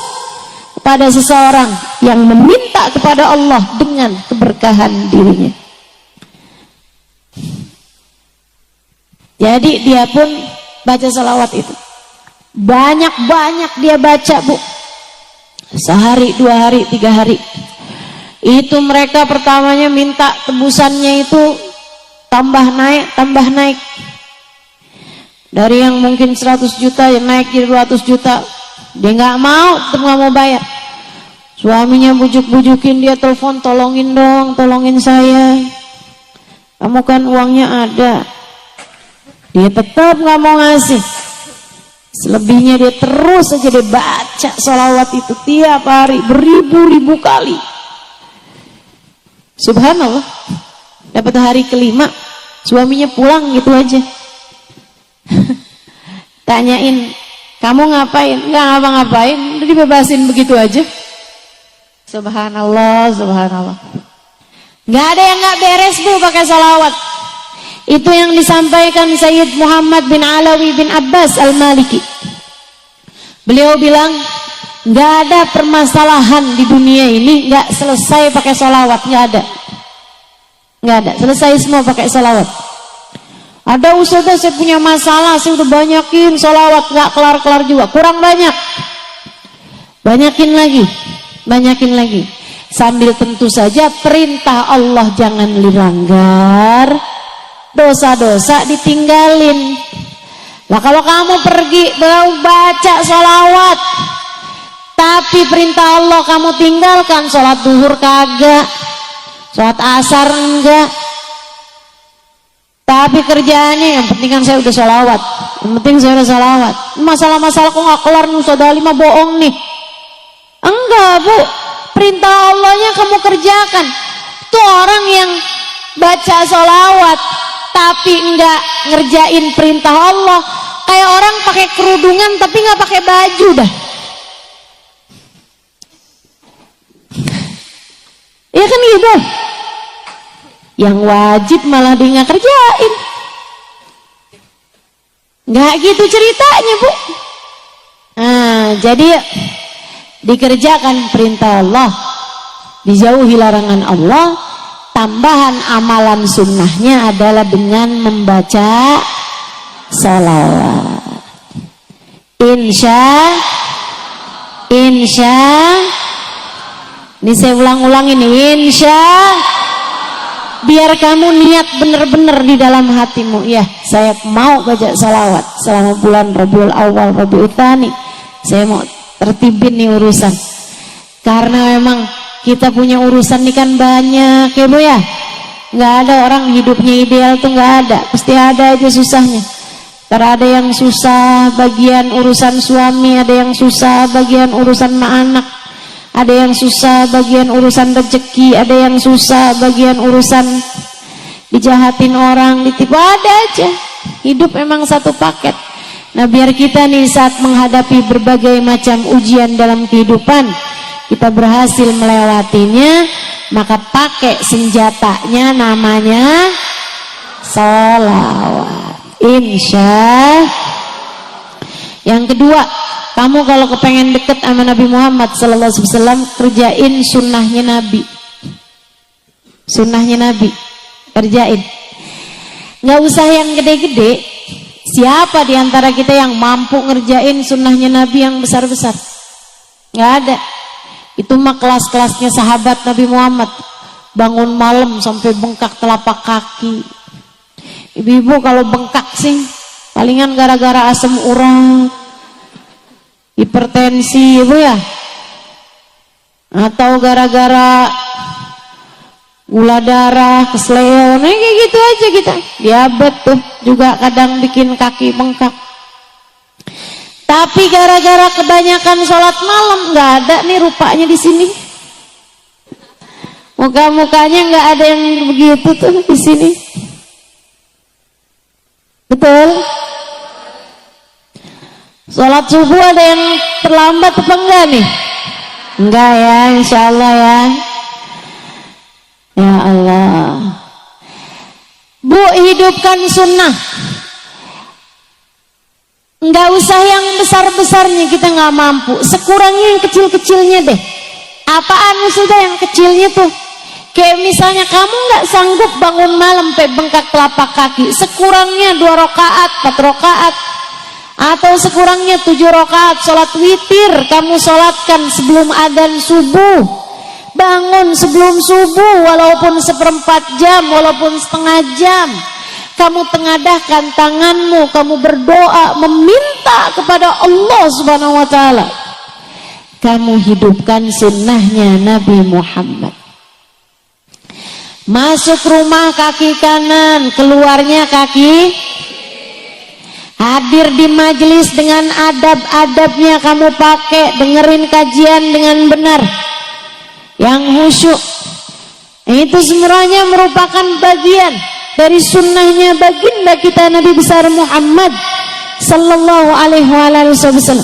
kepada seseorang yang meminta kepada Allah dengan keberkahan dirinya. Jadi dia pun baca salawat itu. Banyak-banyak dia baca, Bu. Sehari, 2 hari, 3 hari. Itu mereka pertamanya minta tebusannya itu tambah naik. Dari yang mungkin 100 juta yang naik jadi 200 juta. Dia nggak mau, tetap nggak mau bayar. Suaminya bujuk-bujukin dia, telepon, tolongin dong, tolongin saya. Kamu kan uangnya ada. Dia tetap nggak mau ngasih. Selebihnya dia terus saja dia baca sholawat itu tiap hari beribu-ribu kali. Subhanallah. Dapat hari kelima, suaminya pulang gitu aja. Tanyain, kamu ngapain? Nggak ngapa-ngapain, udah dibebasin begitu aja. Subhanallah, subhanallah. Nggak ada yang nggak beres, Bu, pakai salawat. Itu yang disampaikan Sayyid Muhammad bin Alawi bin Abbas Al-Maliki. Beliau bilang, nggak ada permasalahan di dunia ini nggak selesai pakai salawat, nggak ada. Nggak ada, selesai semua pakai salawat. Ada ustazah, saya punya masalah, saya udah banyakin salawat, nggak kelar-kelar juga, kurang banyak. Banyakin lagi. Sambil tentu saja perintah Allah jangan dilanggar, dosa-dosa ditinggalin. Lah kalau kamu pergi baca salawat, tapi perintah Allah kamu tinggalkan, sholat duhur kagak, sholat asar enggak, tapi kerjaannya yang penting kan saya udah sholawat, yang penting saya udah sholawat. Masalah-masalah kok nggak kelar, Ustazah Ali mah bohong nih. Enggak, Bu, perintah Allahnya kamu kerjakan. Tuh orang yang baca sholawat tapi enggak ngerjain perintah Allah, kayak orang pakai kerudungan tapi nggak pakai baju dah. Ya kan gitu. Yang wajib malah dia nggak kerjain. Nggak gitu ceritanya, Bu. Nah, jadi dikerjakan perintah Allah, dijauhi larangan Allah. Tambahan amalan sunnahnya adalah dengan membaca salawat. Insya ini saya ulang-ulang ini, biar kamu niat benar-benar di dalam hatimu, ya saya mau baca salawat selama bulan Rabiul Awal, Rabiul Tsani, saya mau tertibin nih urusan. Karena memang kita punya urusan nih kan banyak ya, Bu ya. Nggak ada orang hidupnya ideal tuh, nggak ada, pasti ada aja susahnya. Karena ada yang susah bagian urusan suami, ada yang susah bagian urusan anak, ada yang susah bagian urusan rezeki, ada yang susah bagian urusan dijahatin orang, ditipu, ada aja. Hidup memang satu paket. Nah, biar kita nih saat menghadapi berbagai macam ujian dalam kehidupan, kita berhasil melewatinya, maka pakai senjatanya namanya sholawat. Insya. Yang kedua, kamu kalau kepengen deket sama Nabi Muhammad sallallahu alaihi wasallam, kerjain sunnahnya Nabi. Sunnahnya Nabi, kerjain. Nggak usah yang gede-gede. Siapa di antara kita yang mampu ngerjain sunnahnya Nabi yang besar-besar? Nggak ada. Itu mah kelas-kelasnya sahabat Nabi Muhammad. Bangun malam sampai bengkak telapak kaki. Ibu-ibu kalau bengkak sih palingan gara-gara asam urat, hipertensi, ibu ya, atau gara-gara gula darah, kesleo, nah kayak gitu aja kita. Diabetes tuh juga kadang bikin kaki bengkak. Tapi gara-gara kebanyakan sholat malam, nggak ada nih rupanya di sini. Muka-mukanya nggak ada yang begitu tuh di sini. Betul? Sholat subuh ada yang terlambat apa enggak nih? Enggak ya, insya Allah ya. Ya Allah. Bu, hidupkan sunnah. Enggak usah yang besar-besarnya, kita nggak mampu. Sekurangnya yang kecil-kecilnya deh. Apaan sudah yang kecilnya tuh? Kayak misalnya kamu nggak sanggup bangun malam sampai bengkak telapak kaki, sekurangnya 2 rakaat, 4 rakaat, atau sekurangnya 7 rakaat sholat witir kamu sholatkan sebelum adzan subuh. Bangun sebelum subuh, walaupun 1/4 jam, walaupun setengah jam, kamu tengadahkan tanganmu, kamu berdoa meminta kepada Allah Subhanahu wa Ta'ala. Kamu hidupkan sunnahnya Nabi Muhammad. Masuk rumah kaki kanan, keluarnya kaki. Hadir di majelis dengan adab-adabnya kamu pakai, dengerin kajian dengan benar, yang khusyuk. Itu semuanya merupakan bagian dari sunnahnya baginda kita Nabi besar Muhammad sallallahu alaihi wasallam.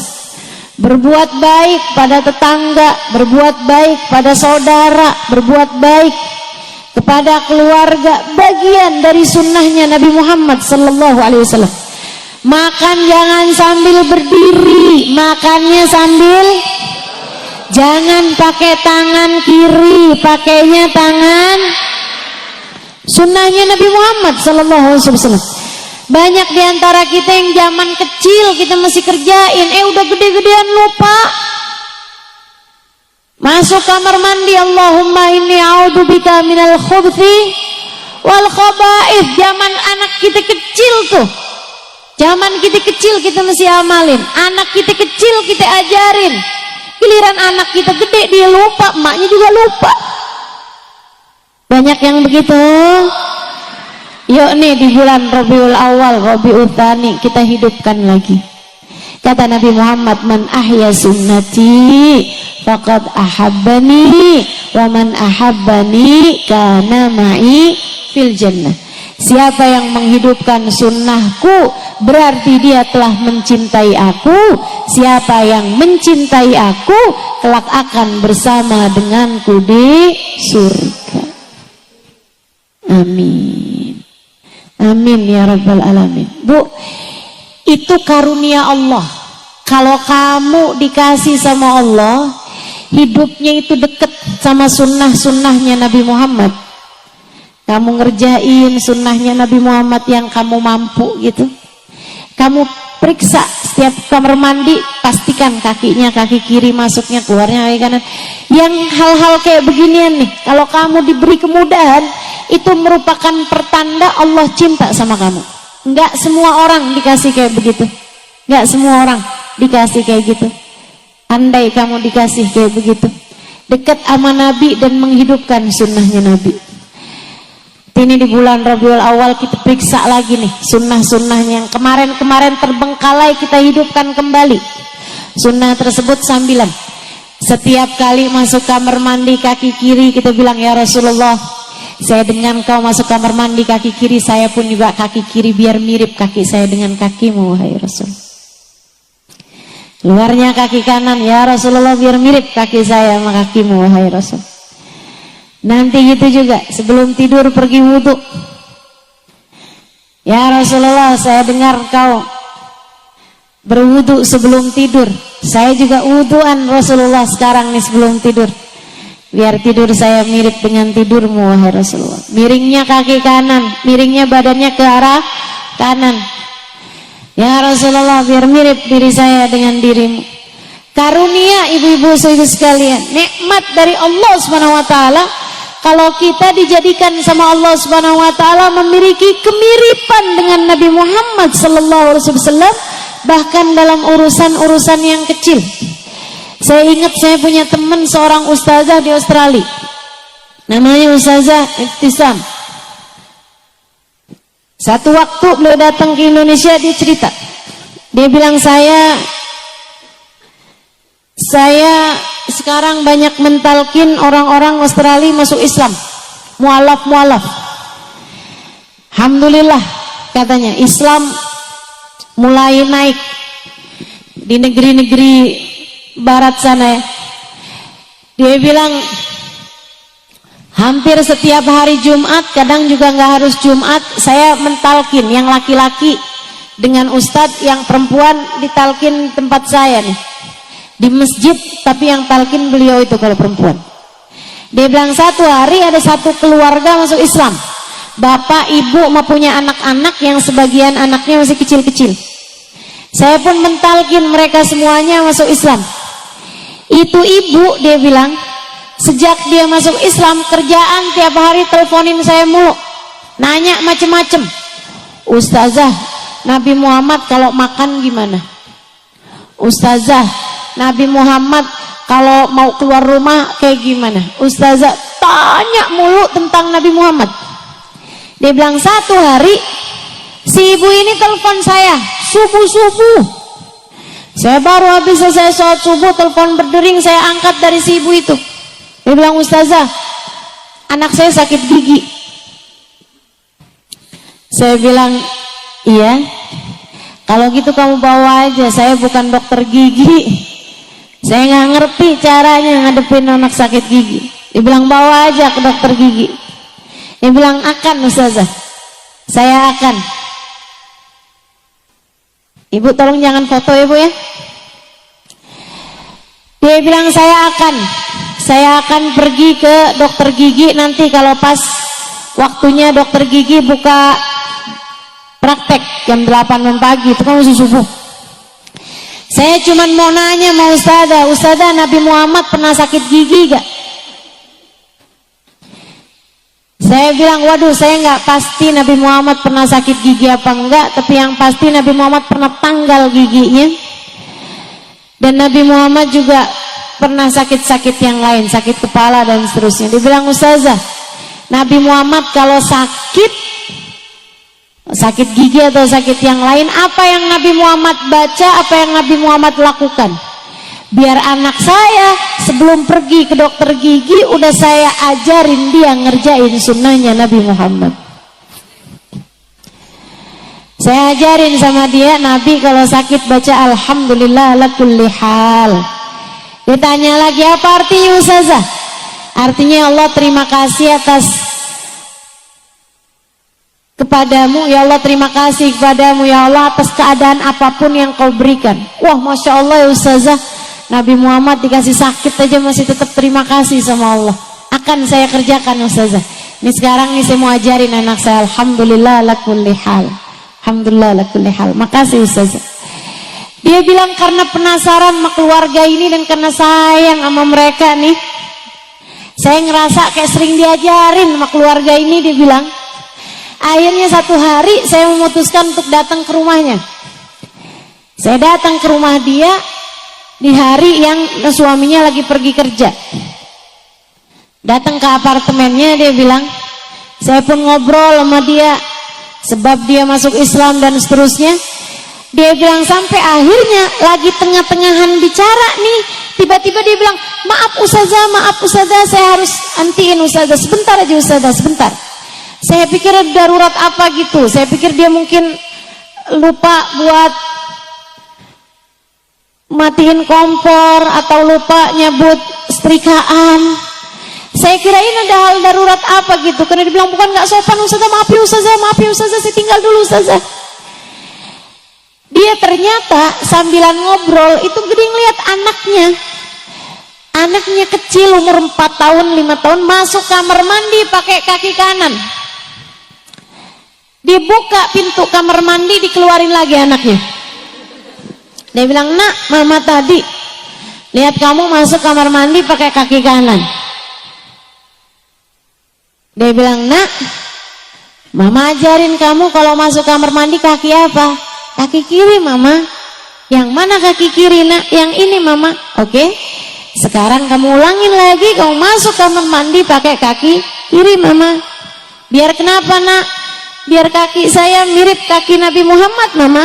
Berbuat baik pada tetangga, berbuat baik pada saudara, berbuat baik kepada keluarga, bagian dari sunnahnya Nabi Muhammad sallallahu alaihi wasallam. Makan jangan sambil berdiri, makannya sambil, jangan pakai tangan kiri, pakainya tangan. Sunnahnya Nabi Muhammad sallallahu alaihi wasallam. Banyak di antara kita yang zaman kecil kita masih kerjain, udah gede-gedean lupa. Masuk kamar mandi, Allahumma inni a'udzubika minal khubuthi wal khaba'ith. Zaman anak kita kecil tuh, zaman kita kecil kita mesti amalin. Anak kita kecil kita ajarin. Giliran anak kita gede dia lupa, emaknya juga lupa. Banyak yang begitu. Yuk nih di bulan Rabiul Awal, Rabiul Tsani kita hidupkan lagi. Kata Nabi Muhammad, man ahya sunnati faqad ahabbani wa man ahabbani kana ma'i fil jannah. Siapa yang menghidupkan sunnahku berarti dia telah mencintai aku. Siapa yang mencintai aku kelak akan bersama denganku di surga. Amin. Amin ya rabbal alamin. Bu, itu karunia Allah. Kalau kamu dikasih sama Allah, hidupnya itu deket sama sunnah-sunnahnya Nabi Muhammad. Kamu ngerjain sunnahnya Nabi Muhammad yang kamu mampu gitu. Kamu periksa setiap kamar mandi, pastikan kakinya kaki kiri, masuknya keluarnya kaki kanan. Yang hal-hal kayak beginian nih, kalau kamu diberi kemudahan, itu merupakan pertanda Allah cinta sama kamu. Enggak semua orang dikasih kayak begitu. Enggak semua orang dikasih kayak gitu. Andai kamu dikasih kayak begitu, dekat sama Nabi dan menghidupkan sunnahnya Nabi. Ini di bulan Rabiul Awal kita periksa lagi nih sunnah-sunnahnya yang kemarin-kemarin terbengkalai, kita hidupkan kembali. Sunnah tersebut sambilan. Setiap kali masuk kamar mandi kaki kiri kita bilang, ya Rasulullah, Saya dengan kau masuk kamar mandi, kaki kiri saya pun juga kaki kiri, biar mirip kaki saya dengan kakimu, wahai Rasul. Luarnya kaki kanan, ya Rasulullah, biar mirip kaki saya sama kakimu, wahai Rasul. Nanti gitu juga, sebelum tidur pergi wudhu. Ya Rasulullah, saya dengar kau berwudhu sebelum tidur. Saya juga wudhuan Rasulullah sekarang nih sebelum tidur. Biar tidur saya mirip dengan tidurmu, wahai Rasulullah. Miringnya kaki kanan, miringnya badannya ke arah kanan. Ya Rasulullah, biar mirip diri saya dengan dirimu. Karunia ibu-ibu saudara sekalian, nikmat dari Allah Subhanahu wa taala. Kalau kita dijadikan sama Allah Subhanahu wa taala memiliki kemiripan dengan Nabi Muhammad sallallahu alaihi wasallam, bahkan dalam urusan-urusan yang kecil. Saya ingat saya punya teman seorang ustazah di Australia. Namanya Ustazah Ibtisam. Satu waktu beliau datang ke Indonesia, dia cerita. Dia bilang, saya sekarang banyak mentalkin orang-orang Australia masuk Islam. Mualaf. Alhamdulillah, katanya, Islam mulai naik di negeri-negeri barat sana ya. Dia bilang, hampir setiap hari Jumat, kadang juga nggak harus Jumat, saya mentalkin yang laki-laki dengan ustadz, yang perempuan ditalkin tempat saya nih di masjid, tapi yang talkin beliau itu kalau perempuan. Dia bilang, satu hari ada satu keluarga masuk Islam, bapak ibu mau punya anak-anak yang sebagian anaknya masih kecil-kecil. Saya pun mentalkin mereka semuanya masuk Islam. Itu ibu, dia bilang, sejak dia masuk Islam, kerjaan tiap hari teleponin saya mulu, nanya macem-macem. Ustazah, Nabi Muhammad kalau makan gimana? Ustazah, Nabi Muhammad kalau mau keluar rumah kayak gimana? Ustazah, tanya mulu tentang Nabi Muhammad. Dia bilang, satu hari si ibu ini telepon saya subuh-subuh. Saya baru habis selesai sholat subuh, telepon berdering, saya angkat dari si ibu itu. Dia bilang, Ustazah, anak saya sakit gigi. Saya bilang, iya, kalau gitu kamu bawa aja, saya bukan dokter gigi, saya nggak ngerti caranya ngadepin anak sakit gigi. Dia bilang, bawa aja ke dokter gigi. Dia bilang, akan Ustazah, saya akan. Ibu tolong jangan foto ibu ya. Dia bilang, saya akan pergi ke dokter gigi nanti kalau pas waktunya dokter gigi buka praktek jam 8 pagi, itu kan masih subuh. Saya cuman mau nanya sama Ustazah, Nabi Muhammad pernah sakit gigi gak? Saya bilang, waduh, saya nggak pasti Nabi Muhammad pernah sakit gigi apa enggak, tapi yang pasti Nabi Muhammad pernah tanggal giginya. Dan Nabi Muhammad juga pernah sakit-sakit yang lain, sakit kepala dan seterusnya. Dia bilang, Ustazah, Nabi Muhammad kalau sakit gigi atau sakit yang lain, apa yang Nabi Muhammad baca, apa yang Nabi Muhammad lakukan? Biar anak saya sebelum pergi ke dokter gigi udah saya ajarin dia ngerjain sunnahnya Nabi Muhammad. Saya ajarin sama dia, Nabi kalau sakit baca alhamdulillah ala kulli hal. Dia tanya lagi, apa artinya Ustazah? Artinya, Allah terima kasih kepadamu, ya Allah, terima kasih kepadamu ya Allah atas keadaan apapun yang kau berikan. Wah, Masya Allah ya Ustazah, Nabi Muhammad dikasih sakit aja masih tetap terima kasih sama Allah. Akan saya kerjakan Ustazah. Ini sekarang nih saya mau ajarin anak saya, alhamdulillah ala kulli hal. Alhamdulillah ala kulli hal. Makasih Ustazah. Dia bilang, karena penasaran sama keluarga ini dan karena sayang sama mereka nih, saya ngerasa kayak sering diajarin sama keluarga ini. Dia bilang, akhirnya satu hari saya memutuskan untuk datang ke rumahnya. Saya datang ke rumah dia di hari yang suaminya lagi pergi kerja. Datang ke apartemennya, dia bilang, saya pun ngobrol sama dia sebab dia masuk Islam dan seterusnya. Dia bilang, sampai akhirnya lagi tengah-tengahan bicara nih, Tiba-tiba dia bilang, maaf ustazah, saya harus antiin ustazah, sebentar aja ustazah, sebentar. Saya pikir darurat apa gitu, saya pikir dia mungkin lupa buat matiin kompor atau lupa nyabut setrikaan. Saya kirain ada hal darurat apa gitu, karena dia bilang bukan nggak sopan ustazah, maaf ya ustazah, saya tinggal dulu ustazah. Dia ternyata sambilan ngobrol itu gede ngeliat anaknya kecil umur 4 tahun 5 tahun masuk kamar mandi pakai kaki kanan. Dibuka pintu kamar mandi, dikeluarin lagi anaknya. Dia bilang, nak, mama tadi lihat kamu masuk kamar mandi pakai kaki kanan. Dia bilang, nak, mama ajarin kamu kalau masuk kamar mandi kaki apa? Kaki kiri mama. Yang mana kaki kiri nak? Yang ini mama. Oke. Sekarang kamu ulangin lagi, kamu masuk kamar mandi pakai kaki kiri mama. Biar kenapa nak? Biar kaki saya mirip kaki Nabi Muhammad mama.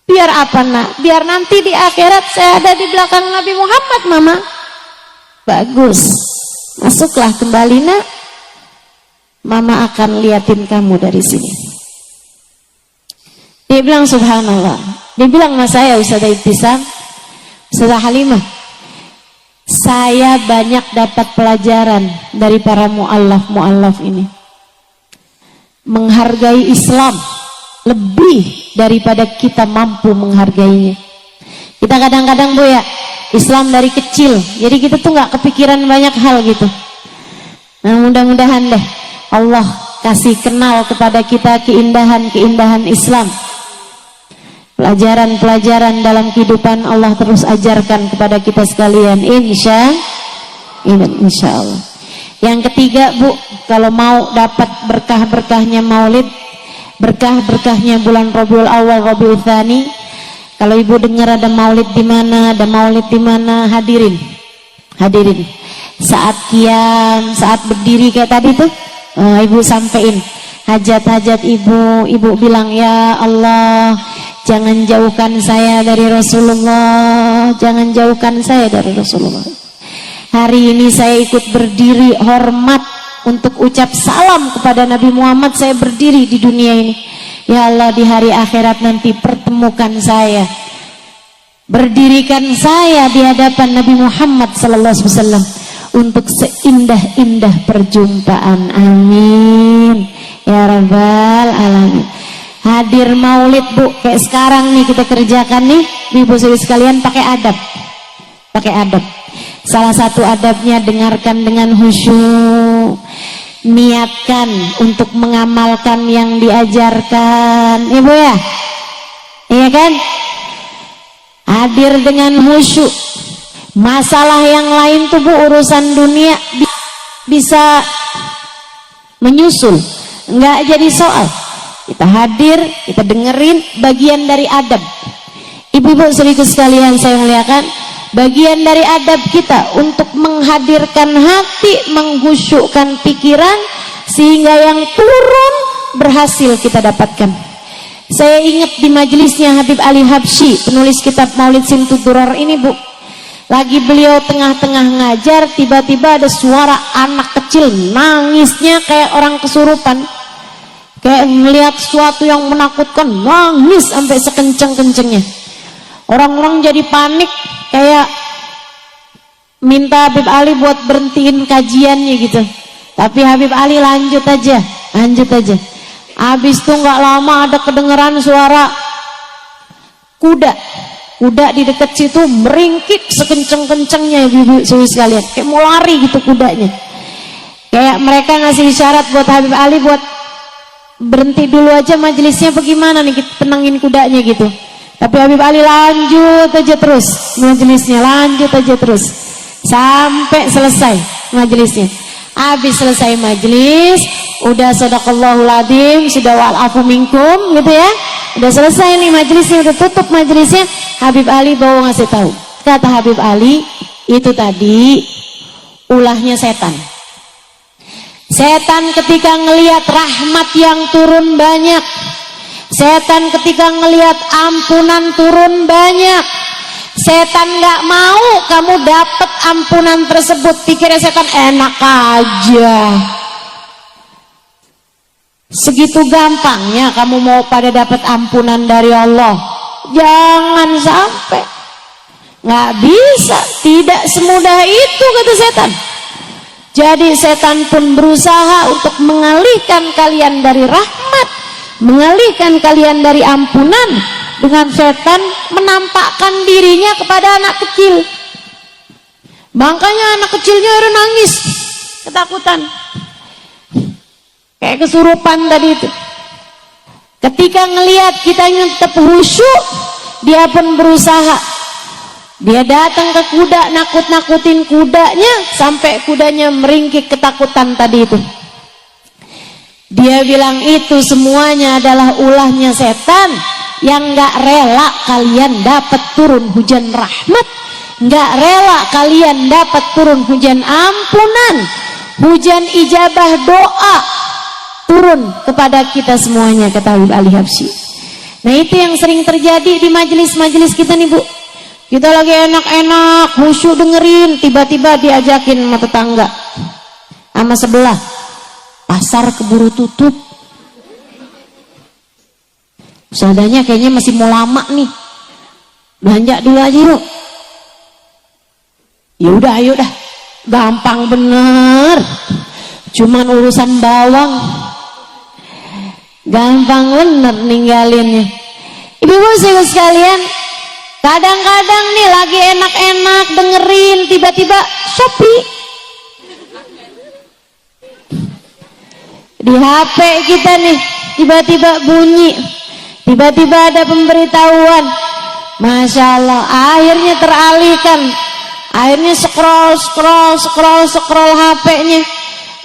Biar apa nak? Biar nanti di akhirat saya ada di belakang Nabi Muhammad mama. Bagus. Masuklah kembali nak. Mama akan liatin kamu dari sini. Dia bilang subhanallah. Dia bilang sama saya, Ustazah Ibtisam, Ustazah Halimah, saya banyak dapat pelajaran dari para mu'allaf ini. Menghargai Islam lebih daripada kita mampu menghargainya. Kita kadang-kadang Bu ya, Islam dari kecil, jadi kita tuh nggak kepikiran banyak hal gitu. Nah mudah-mudahan deh Allah kasih kenal kepada kita keindahan-keindahan Islam. Pelajaran-pelajaran dalam kehidupan Allah terus ajarkan kepada kita sekalian, insya Allah. Yang ketiga Bu, kalau mau dapat berkah-berkahnya maulid, berkah-berkahnya bulan Rabiul Awal, Rabiul Tsani, kalau ibu dengar ada maulid di mana, hadirin. Saat qiyam, saat berdiri kayak tadi tuh, ibu sampein hajat-hajat ibu bilang, ya Allah, jangan jauhkan saya dari Rasulullah, jangan jauhkan saya dari Rasulullah. Hari ini saya ikut berdiri hormat untuk ucap salam kepada Nabi Muhammad, saya berdiri di dunia ini. Ya Allah, di hari akhirat nanti pertemukan saya, berdirikan saya di hadapan Nabi Muhammad SAW untuk seindah-indah perjumpaan. Amin ya rabbal alamin. Hadir maulid Bu, kayak sekarang nih kita kerjakan nih, ibu saudari sekalian, pakai adab. Salah satu adabnya dengarkan dengan khusyuk, niatkan untuk mengamalkan yang diajarkan, ibu ya, iya kan? Hadir dengan khusyuk. Masalah yang lain tuh Bu, urusan dunia bisa menyusul, nggak jadi soal. Kita hadir, kita dengerin, bagian dari adab. Ibu-ibu saudariku sekalian saya muliakan, bagian dari adab kita untuk menghadirkan hati, menghusyukkan pikiran, sehingga yang turun berhasil kita dapatkan. Saya ingat di majelisnya Habib Ali Habsyi, penulis kitab Maulid Simtud Durar ini Bu, lagi beliau tengah-tengah ngajar, tiba-tiba ada suara anak kecil nangisnya kayak orang kesurupan, kayak melihat sesuatu yang menakutkan, nangis sampai sekencang-kencangnya. Orang-orang jadi panik, kayak minta Habib Ali buat berhentiin kajiannya gitu. Tapi Habib Ali lanjut aja. Habis itu nggak lama ada kedengeran suara kuda di dekat situ meringkik sekencang-kencangnya, ibu-ibu sekalian, kayak mau lari gitu kudanya. Kayak mereka ngasih isyarat buat Habib Ali buat berhenti dulu aja majelisnya, bagaimana nih kita tenangin kudanya gitu. Tapi Habib Ali lanjut aja terus majelisnya, sampai selesai majelisnya. Habis selesai majelis, udah sadaqallahul adzim, sudah wa'afu minkum gitu ya, udah selesai nih majelisnya, udah tutup majelisnya. Habib Ali bawa ngasih tahu, kata Habib Ali, itu tadi ulahnya setan. Setan ketika ngelihat rahmat yang turun banyak, setan ketika ngelihat ampunan turun banyak, setan nggak mau kamu dapat ampunan tersebut. Pikirnya setan enak aja, segitu gampangnya kamu mau pada dapat ampunan dari Allah. Jangan sampai. Nggak bisa, tidak semudah itu kata setan. Jadi setan pun berusaha untuk mengalihkan kalian dari rahmat, mengalihkan kalian dari ampunan, dengan setan menampakkan dirinya kepada anak kecil. Makanya anak kecilnya ada nangis ketakutan, kayak kesurupan tadi itu. Ketika ngelihat kitanya tetap khusyuk, dia pun berusaha. Dia datang ke kuda, nakut-nakutin kudanya sampai kudanya meringkik ketakutan tadi itu. Dia bilang itu semuanya adalah ulahnya setan yang gak rela kalian dapat turun hujan rahmat, gak rela kalian dapat turun hujan ampunan, hujan ijabah doa turun kepada kita semuanya, kata Habib Ali Habsyi. Nah itu yang sering terjadi di majelis-majelis kita nih Bu. Kita lagi enak-enak khusyuk dengerin, tiba-tiba diajakin sama tetangga, sama sebelah, pasar keburu tutup, saudaranya kayaknya masih mau lama nih, belanja dulu aja yuk. Ya udah, ayo dah, gampang bener, cuman urusan bawang, gampang bener ninggalinnya. Ibu-ibu sekalian, kadang-kadang nih lagi enak-enak dengerin, tiba-tiba Shopee di HP kita nih, tiba-tiba bunyi, tiba-tiba ada pemberitahuan. Masya Allah, akhirnya teralihkan, akhirnya scroll HP-nya,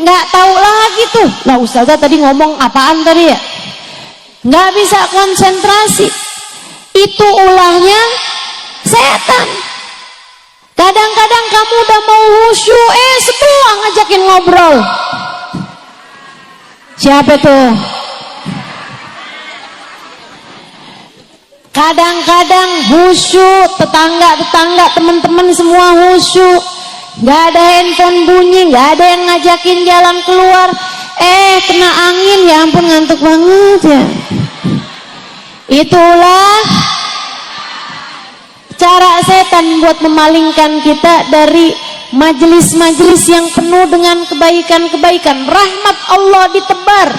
nggak tahu lagi tuh. Lah Ustazah tadi ngomong apaan tadi ya? Nggak bisa konsentrasi. Itu ulahnya setan. Kadang-kadang kamu udah mau khusyuk, sebelah ngajakin ngobrol. Siapa tuh? Kadang-kadang khusyuk, tetangga-tetangga, teman-teman semua khusyuk, nggak ada handphone bunyi, nggak ada yang ngajakin jalan keluar, kena angin, ya ampun ngantuk banget ya. Itulah cara setan buat memalingkan kita dari majelis-majelis yang penuh dengan kebaikan-kebaikan. Rahmat Allah ditebar.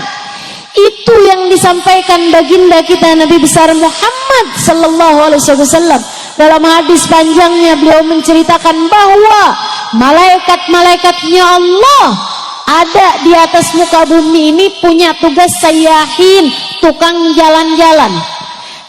Itu yang disampaikan baginda kita Nabi besar Muhammad sallallahu alaihi wasallam. Dalam hadis panjangnya beliau menceritakan bahwa malaikat-malaikatnya Allah ada di atas muka bumi ini punya tugas sayyahin, tukang jalan-jalan.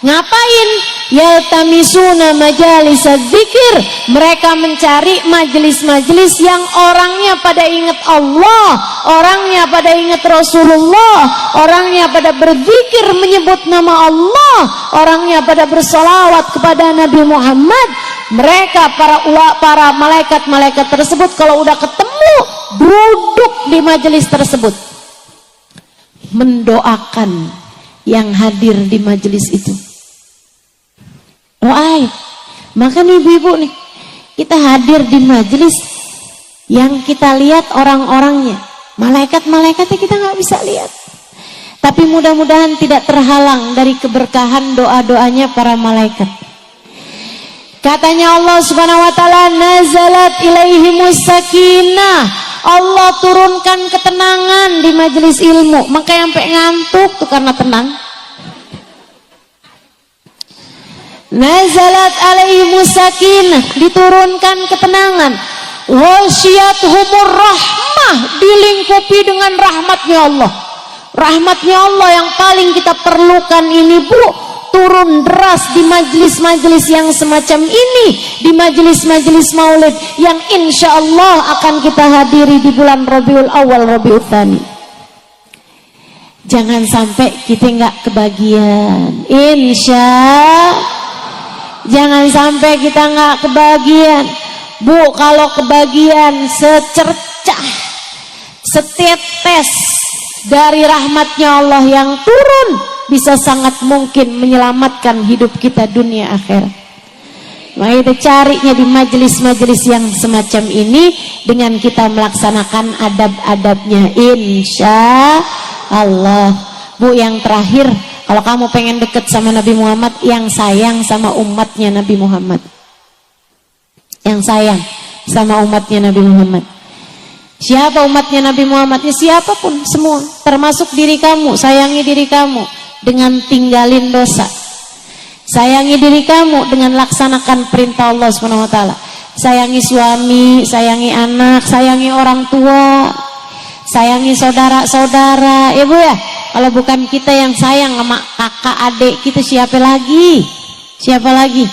Ngapain? Yaltamisuna majalis dzikir. Mereka mencari majelis-majelis yang orangnya pada ingat Allah, orangnya pada ingat Rasulullah, orangnya pada berzikir menyebut nama Allah, orangnya pada bersolawat kepada Nabi Muhammad. Mereka para malaikat-malaikat tersebut kalau udah ketemu duduk di majelis tersebut mendoakan yang hadir di majelis itu. Maka nih ibu-ibu nih, kita hadir di majelis yang kita lihat orang-orangnya, malaikat-malaikatnya kita nggak bisa lihat, tapi mudah-mudahan tidak terhalang dari keberkahan doa-doanya para malaikat. Katanya Allah Subhanahu wa taala, nazalat ilaihimus sakinah. Allah turunkan ketenangan di majelis ilmu, maka yang sampai ngantuk tuh karena tenang. Nazalat alaihimus sakinah, diturunkan ketenangan. Wasyiyatuhumur rahmah, dilingkupi dengan rahmatnya Allah. Rahmatnya Allah yang paling kita perlukan ini Bu, turun deras di majelis-majelis yang semacam ini, di majelis-majelis maulid yang insya Allah akan kita hadiri di bulan Rabiul Awal, Rabiul Tsani. Jangan sampai kita nggak kebagian, jangan sampai kita nggak kebagian Bu. Kalau kebagian secercah, setetes dari rahmatnya Allah yang turun, bisa sangat mungkin menyelamatkan hidup kita dunia akhirat. Maka kita carinya di majelis-majelis yang semacam ini dengan kita melaksanakan adab-adabnya, insya Allah. Bu, yang terakhir, kalau kamu pengen deket sama Nabi Muhammad, yang sayang sama umatnya Nabi Muhammad, yang sayang sama umatnya Nabi Muhammad. Siapa umatnya Nabi Muhammad? Ya siapapun, semua, termasuk diri kamu. Sayangi diri kamu dengan tinggalin dosa. Sayangi diri kamu dengan laksanakan perintah Allah SWT. Sayangi suami, sayangi anak, sayangi orang tua, sayangi saudara-saudara. Ya Bu ya, kalau bukan kita yang sayang sama kakak adik kita, siapa lagi? Siapa lagi?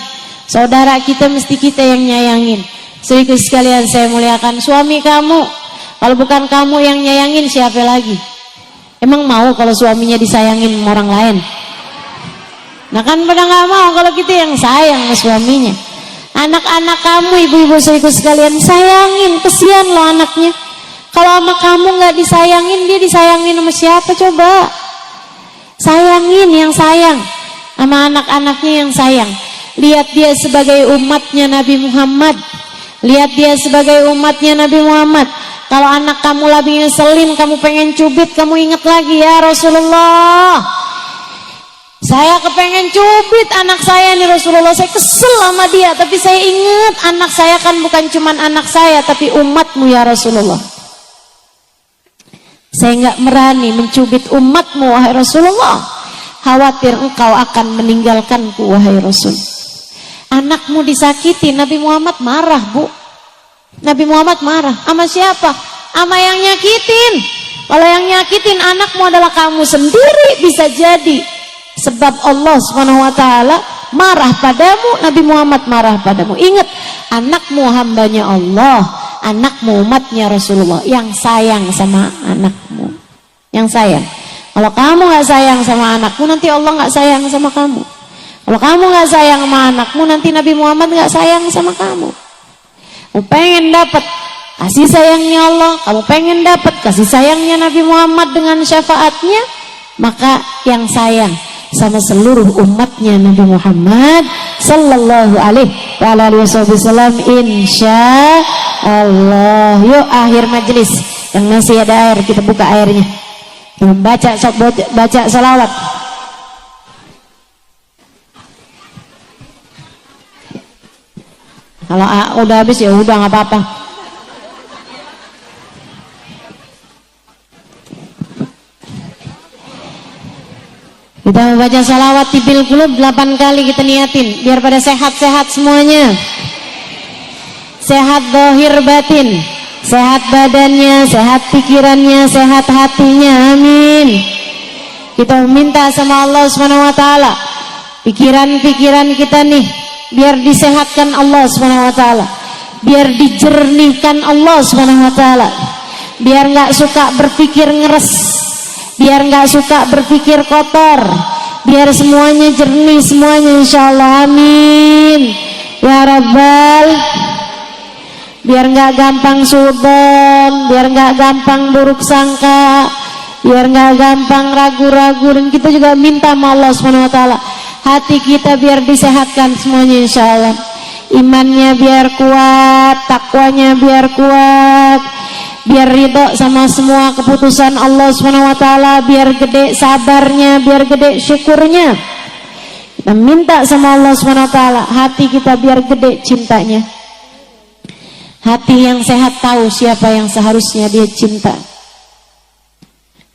Saudara kita mesti kita yang nyayangin. Saudara sekalian saya muliakan, suami kamu, kalau bukan kamu yang nyayangin, siapa lagi? Emang mau kalau suaminya disayangin sama orang lain? Nah kan pada nggak mau kalau kita yang sayang sama suaminya. Anak-anak kamu, ibu-ibu saudara sekalian, sayangin, kesian loh anaknya. Kalau sama kamu nggak disayangin, dia disayangin sama siapa coba? Sayangin yang sayang sama anak-anaknya yang sayang. Lihat dia sebagai umatnya Nabi Muhammad. Lihat dia sebagai umatnya Nabi Muhammad. Kalau anak kamu lagi ngeselin, kamu pengen cubit, kamu ingat lagi, ya Rasulullah, saya kepengen cubit anak saya nih Rasulullah, saya kesel sama dia, tapi saya ingat anak saya kan bukan cuman anak saya, tapi umatmu ya Rasulullah. Saya nggak berani mencubit umatmu wahai Rasulullah, khawatir engkau akan meninggalkanku wahai Rasul. Anakmu disakiti, Nabi Muhammad marah Bu. Nabi Muhammad marah, sama siapa? Sama yang nyakitin. Kalau yang nyakitin anakmu adalah kamu sendiri, bisa jadi sebab Allah SWT marah padamu, Nabi Muhammad marah padamu. Ingat, anakmu hambanya Allah, anakmu umatnya Rasulullah, yang sayang sama anakmu, yang sayang. Kalau kamu gak sayang sama anakmu, nanti Allah gak sayang sama kamu. Kalau kamu gak sayang sama anakmu, nanti Nabi Muhammad gak sayang sama kamu. Kamu pengen dapat kasih sayangnya Allah, kamu pengen dapat kasih sayangnya Nabi Muhammad dengan syafaatnya, maka yang sayang sama seluruh umatnya Nabi Muhammad sallallahu alaihi wasallam, insya Allah. Yuk akhir majelis, yang masih ada air kita buka airnya, kita baca salawat. Kalau udah habis ya udah nggak apa-apa. Kita membaca salawat tibil qulub 8 kali kita niatin biar pada sehat-sehat semuanya. Sehat zahir batin, sehat badannya, sehat pikirannya, sehat hatinya. Amin. Kita meminta sama Allah SWT, pikiran-pikiran kita nih biar disehatkan Allah SWT, biar dijernihkan Allah SWT, biar nggak suka berpikir ngeres, biar nggak suka berpikir kotor, biar semuanya jernih semuanya insyaallah. Amin ya Rabbal. Biar nggak gampang suudzon, biar nggak gampang buruk sangka, biar nggak gampang ragu-ragu. Dan kita juga minta sama Allah SWT, hati kita biar disehatkan semuanya insyaallah. Imannya biar kuat, takwanya biar kuat, biar ridho sama semua keputusan Allah SWT, biar gede sabarnya, biar gede syukurnya. Kita minta sama Allah SWT, hati kita biar gede cintanya. Hati yang sehat tahu siapa yang seharusnya dia cinta.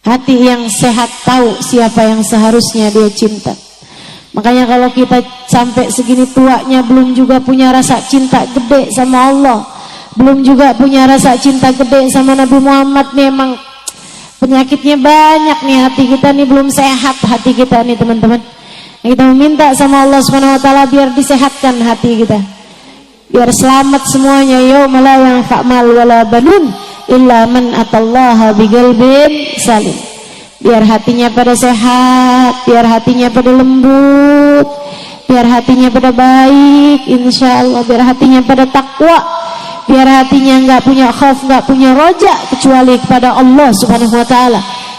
Hati yang sehat tahu siapa yang seharusnya dia cinta. Makanya kalau kita sampai segini tuanya belum juga punya rasa cinta gede sama Allah, belum juga punya rasa cinta gede sama Nabi Muhammad, memang penyakitnya banyak nih. Hati kita nih belum sehat, hati kita nih teman-teman. Kita meminta sama Allah SWT biar disehatkan hati kita, biar selamat semuanya. Yauma la yanfa' mal wala banun illa man atallaha biqalbin salim. Biar hatinya pada sehat, biar hatinya pada lembut, biar hatinya pada baik insyaallah, biar hatinya pada takwa, biar hatinya nggak punya khauf, nggak punya roja kecuali kepada Allah Subhanahu wa taala.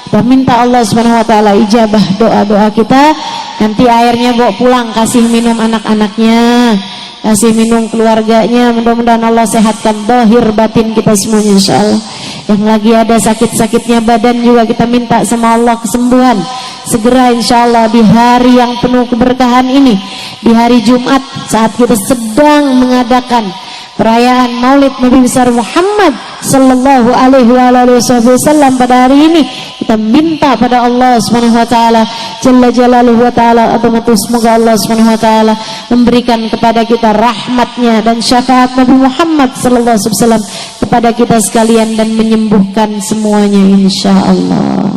Kita minta Allah Subhanahu wa taala ijabah doa-doa kita. Nanti airnya bawa pulang, kasih minum anak-anaknya, kasih minum keluarganya. Mudah-mudahan Allah sehatkan zahir batin kita semuanya insyaallah. Yang lagi ada sakit-sakitnya badan juga kita minta sama Allah kesembuhan segera insyaallah di hari yang penuh keberkahan ini, di hari Jumat saat kita sedang mengadakan perayaan Maulid Nabi besar Muhammad sallallahu alaihi wasallam pada hari ini. Kita minta pada Allah Subhanahu wa taala jalla jalaluhu wa taala, semoga Allah Subhanahu wa taala memberikan kepada kita rahmatnya dan syafaat Nabi Muhammad sallallahu alaihi wasallam kepada kita sekalian dan menyembuhkan semuanya insyaallah.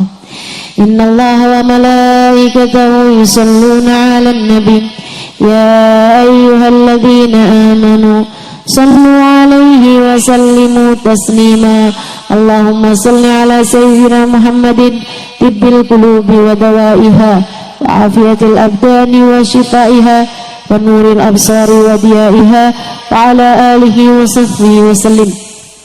Innallaha wa malaikatahu yusholluna 'alan nabi ya ayyuhalladzina amanu sallu 'alaihi wa sallimu taslima. Allahumma salli 'ala sayyidina Muhammadin tibbil qulubi wa dawaiha wa afiyatil abdani wa shifaiha wa nuril absari wa diyaiha wa 'ala alihi wa sahbihi wa sallim.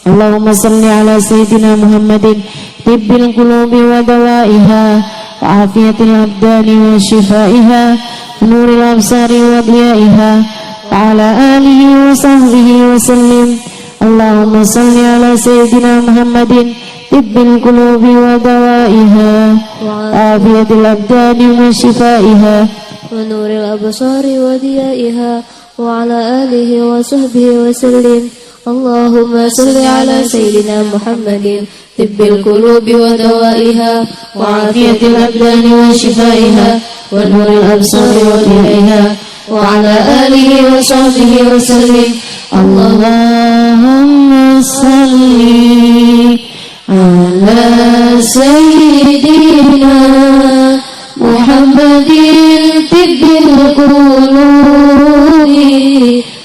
Allahumma salli 'ala sayyidina Muhammadin tibbil qulubi wa dawaiha wa afiyatil abdani wa shifaiha wa nuril absari wa diyaiha wa 'ala alihi wa sahbihi wa sallim. Allahumma salli 'ala sayyidina Muhammadin tibbil qulubi wa dawaiha wa afiyatil abdani wa shifaiha wa nuril absari wa diyaiha wa 'ala alihi wa sahbihi wa sallim. Allahumma salli 'ala sayyidina Muhammadin tibbil qulubi wa dawaiha wa afiyatil abdani wa shifaiha wa nuril absari wa diyaiha wa 'ala alihi wa sahbihi wa sallim. Allahumma salli 'ala sayyidina Muhammadin tibbil qulubi wa dawaiha wa afiyatil abdani wa shifaiha wa nuril absari wa diyaiha wa 'ala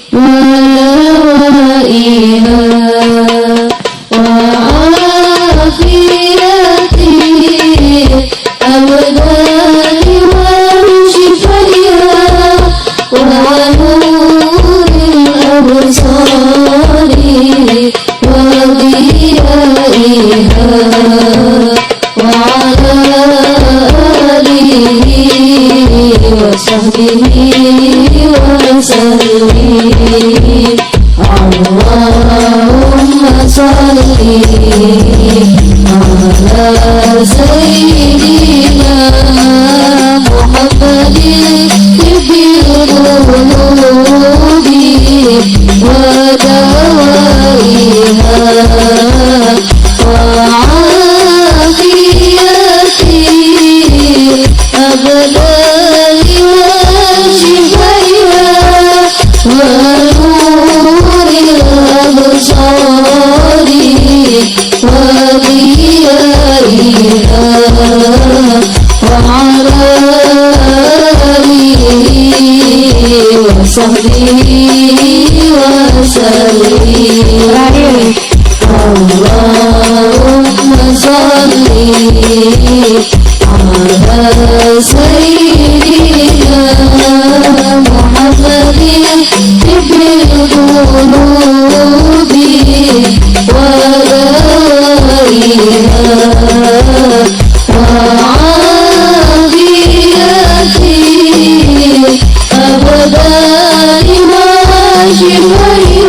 alihi wa sahbihi wa sallim. Allahumma salli 'ala sayyidina Muhammadin tibbil qulubi wa dawaiha wa afiyatil abdani wa shifaiha wa nuril absari wa diyaiha wa 'ala alihi wa sahbihi wa sallim. Allahumma salli 'ala sayyidina Muhammadin tibbil qulubi wa dawaiha wa afiyatil abdani wa shifaiha wa nuril absari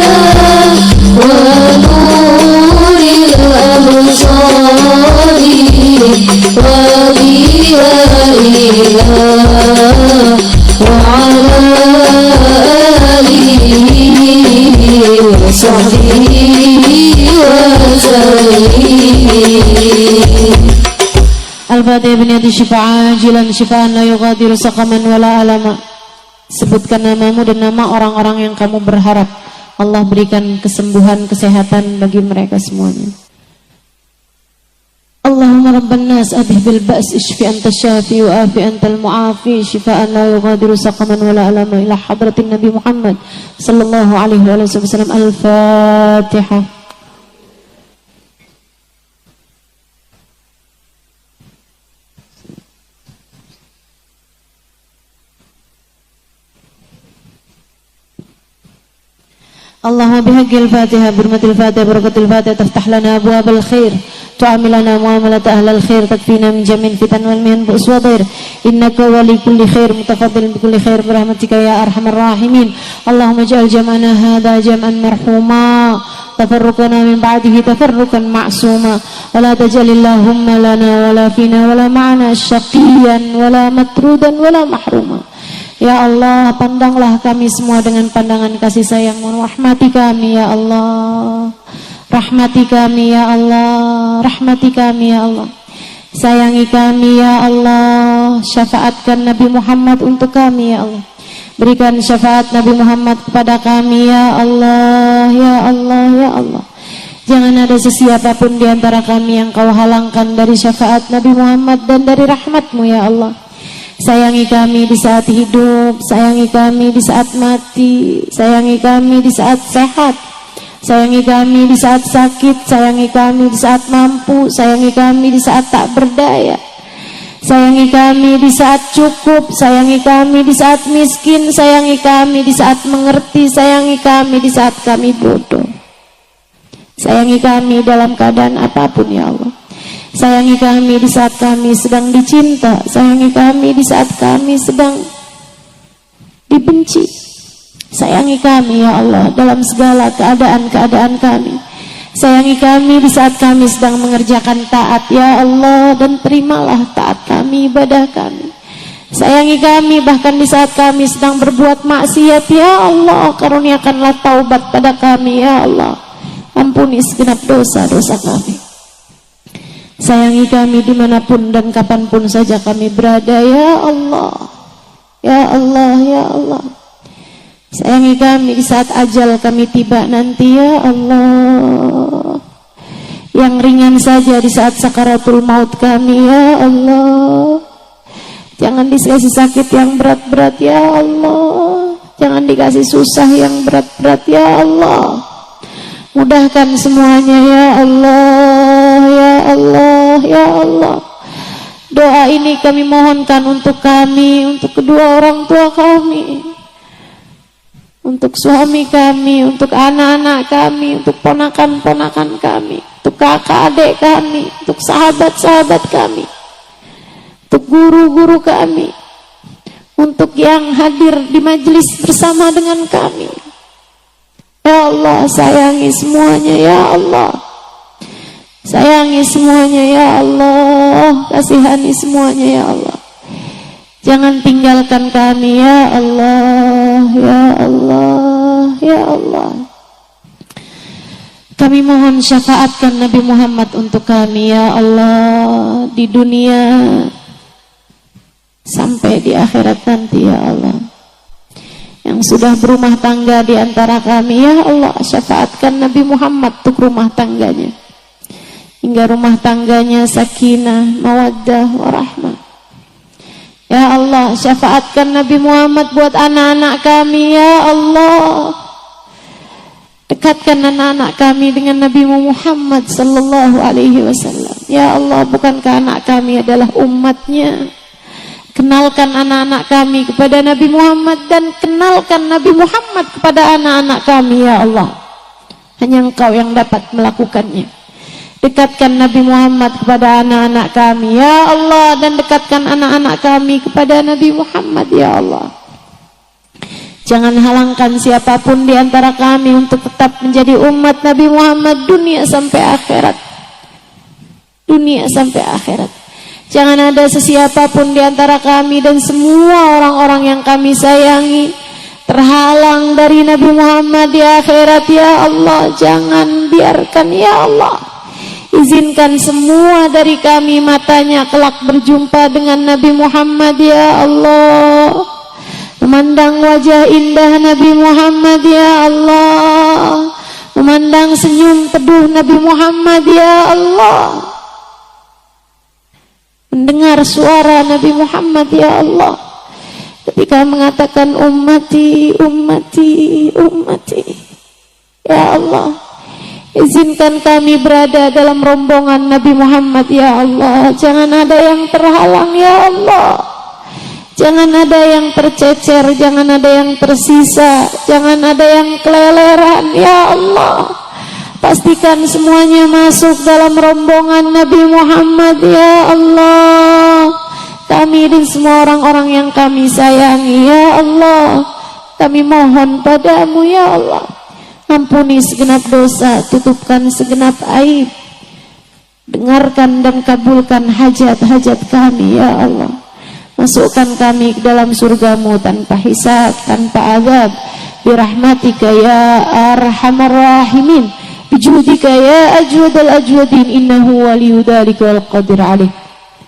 wa diyaiha wa 'ala alihi wa sahbihi wa sallim. Al-Fatihah biniyati syifa'an ajilan syifa'an la yughadiru saqaman wala alama. Sebutkan namamu dan nama orang-orang yang kamu berharap Allah berikan kesembuhan, kesehatan bagi mereka semuanya. Allahumma rabban nas adhibil ba's ishfi anta syafi wa afi antal mu'afi syifaan la yughadiru saqaman wala alama ila hadratin Nabi Muhammad sallallahu alaihi wasallam. Al-Fatihah. Allahumma bihaqqil Fatihah, birmatil Fatihah, barakatil Fatihah, taftah lana abwaabal khair, تعاملنا معاملة أهل الخير تكفينا من جميع الفتن والمهن بؤس وضير إنك ولي كل خير متفضل بكل خير برحمتك يا أرحم الراحمين اللهم اجعل جمعنا هذا جمعا مرحوما تفرقنا من بعده تفرقا معصوما ولا تجعل اللهم لنا ولا فينا ولا معنا شقيا ولا مطرودا ولا محروما. Ya Allah, pandanglah kami semua dengan pandangan kasih sayang-Mu. Rahmati kami ya Allah, rahmati kami ya Allah, rahmati kami ya Allah, sayangi kami ya Allah, syafaatkan Nabi Muhammad untuk kami ya Allah, berikan syafaat Nabi Muhammad kepada kami ya Allah, ya Allah, ya Allah. Jangan ada sesiapapun di antara kami yang Kau halangkan dari syafaat Nabi Muhammad dan dari rahmat-Mu ya Allah. Sayangi kami di saat hidup, sayangi kami di saat mati, sayangi kami di saat sehat, sayangi kami di saat sakit, sayangi kami di saat mampu, sayangi kami di saat tak berdaya, sayangi kami di saat cukup, sayangi kami di saat miskin, sayangi kami di saat mengerti, sayangi kami di saat kami bodoh, sayangi kami dalam keadaan apapun ya Allah. Sayangi kami di saat kami sedang dicinta, sayangi kami di saat kami sedang dibenci. Sayangi kami ya Allah dalam segala keadaan-keadaan kami. Sayangi kami di saat kami sedang mengerjakan taat ya Allah, dan terimalah taat kami, ibadah kami. Sayangi kami bahkan di saat kami sedang berbuat maksiat ya Allah, karuniakanlah taubat pada kami ya Allah. Ampuni segenap dosa-dosa kami. Sayangi kami dimanapun dan kapanpun saja kami berada ya Allah, ya Allah, ya Allah. Sayangi kami di saat ajal kami tiba nanti ya Allah. Yang ringan saja di saat sakaratul maut kami ya Allah. Jangan dikasih sakit yang berat-berat ya Allah. Jangan dikasih susah yang berat-berat ya Allah. Mudahkan semuanya ya Allah, ya Allah, ya Allah. Doa ini kami mohonkan untuk kami, untuk kedua orang tua kami, untuk suami kami, untuk anak-anak kami, untuk ponakan-ponakan kami, untuk kakak adik kami, untuk sahabat-sahabat kami, untuk guru-guru kami, untuk yang hadir di majelis bersama dengan kami. Ya Allah, sayangi semuanya ya Allah, sayangi semuanya ya Allah, kasihani semuanya ya Allah. Jangan tinggalkan kami ya Allah, ya Allah, ya Allah. Kami mohon syafaatkan Nabi Muhammad untuk kami ya Allah, di dunia sampai di akhirat nanti ya Allah. Yang sudah berumah tangga di antara kami ya Allah, syafaatkan Nabi Muhammad untuk rumah tangganya, hingga rumah tangganya sakinah, mawaddah, warahmah. Ya Allah, syafaatkan Nabi Muhammad buat anak-anak kami ya Allah. Dekatkan anak-anak kami dengan Nabi Muhammad sallallahu alaihi wasallam. Ya Allah, bukankah anak kami adalah umatnya? Kenalkan anak-anak kami kepada Nabi Muhammad, dan kenalkan Nabi Muhammad kepada anak-anak kami ya Allah. Hanya Engkau yang dapat melakukannya. Dekatkan Nabi Muhammad kepada anak-anak kami ya Allah, dan dekatkan anak-anak kami kepada Nabi Muhammad ya Allah. Jangan halangkan siapapun di antara kami untuk tetap menjadi umat Nabi Muhammad dunia sampai akhirat. Dunia sampai akhirat. Jangan ada sesiapapun di antara kami dan semua orang-orang yang kami sayangi terhalang dari Nabi Muhammad di akhirat ya Allah. Jangan biarkan ya Allah. Izinkan semua dari kami matanya kelak berjumpa dengan Nabi Muhammad ya Allah. Memandang wajah indah Nabi Muhammad ya Allah. Memandang senyum teduh Nabi Muhammad ya Allah. Mendengar suara Nabi Muhammad ya Allah ketika mengatakan ummati, ummati, ummati. Ya Allah, izinkan kami berada dalam rombongan Nabi Muhammad ya Allah. Jangan ada yang terhalang ya Allah. Jangan ada yang tercecer, jangan ada yang tersisa, jangan ada yang keleleran ya Allah. Tak pastikan semuanya masuk dalam rombongan Nabi Muhammad ya Allah. Kami dan semua orang-orang yang kami sayangi ya Allah, kami mohon padamu ya Allah, ampuni segenap dosa, tutupkan segenap aib, dengarkan dan kabulkan hajat-hajat kami ya Allah. Masukkan kami ke dalam surgamu tanpa hisab, tanpa azab, birahmatika ya arhamar rahimin, bijudika ya ajwadal ajwadin, innahu waliyudzalika wal qadir alaih.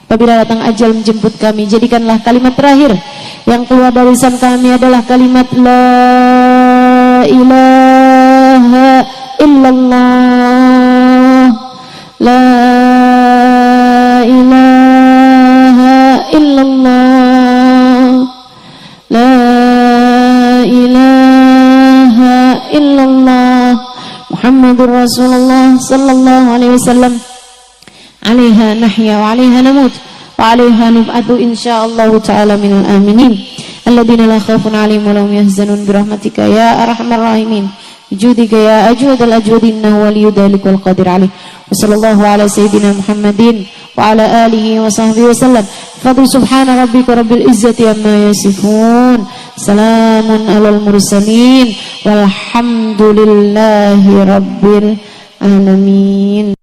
Apabila datang ajal menjemput kami, jadikanlah kalimat terakhir yang keluar dari lisan kami adalah kalimat la ilaha illallah, la ilaha illallah, la ilaha illallah, Muhammadur Rasulullah sallallahu alaihi wasallam. Alaiha nahya wa alaiha namut wa alaiha nub'atu insyaallah ta'ala minal aminin alladzina la khaufun alaihim wa lahum yahzanun birahmatika ya arhamar rahimin, bijudika ya ajwadal ajwadin, innahu waliyudzalika wal qadir alaih. Wa sallallahu ala sayyidina Muhammadin wa ala alihi wa sahbihi wasallam. Fadl subhana rabbika rabbil izzati amma yasifun, salamun alal mursalin, walhamdulillahi rabbil alamin.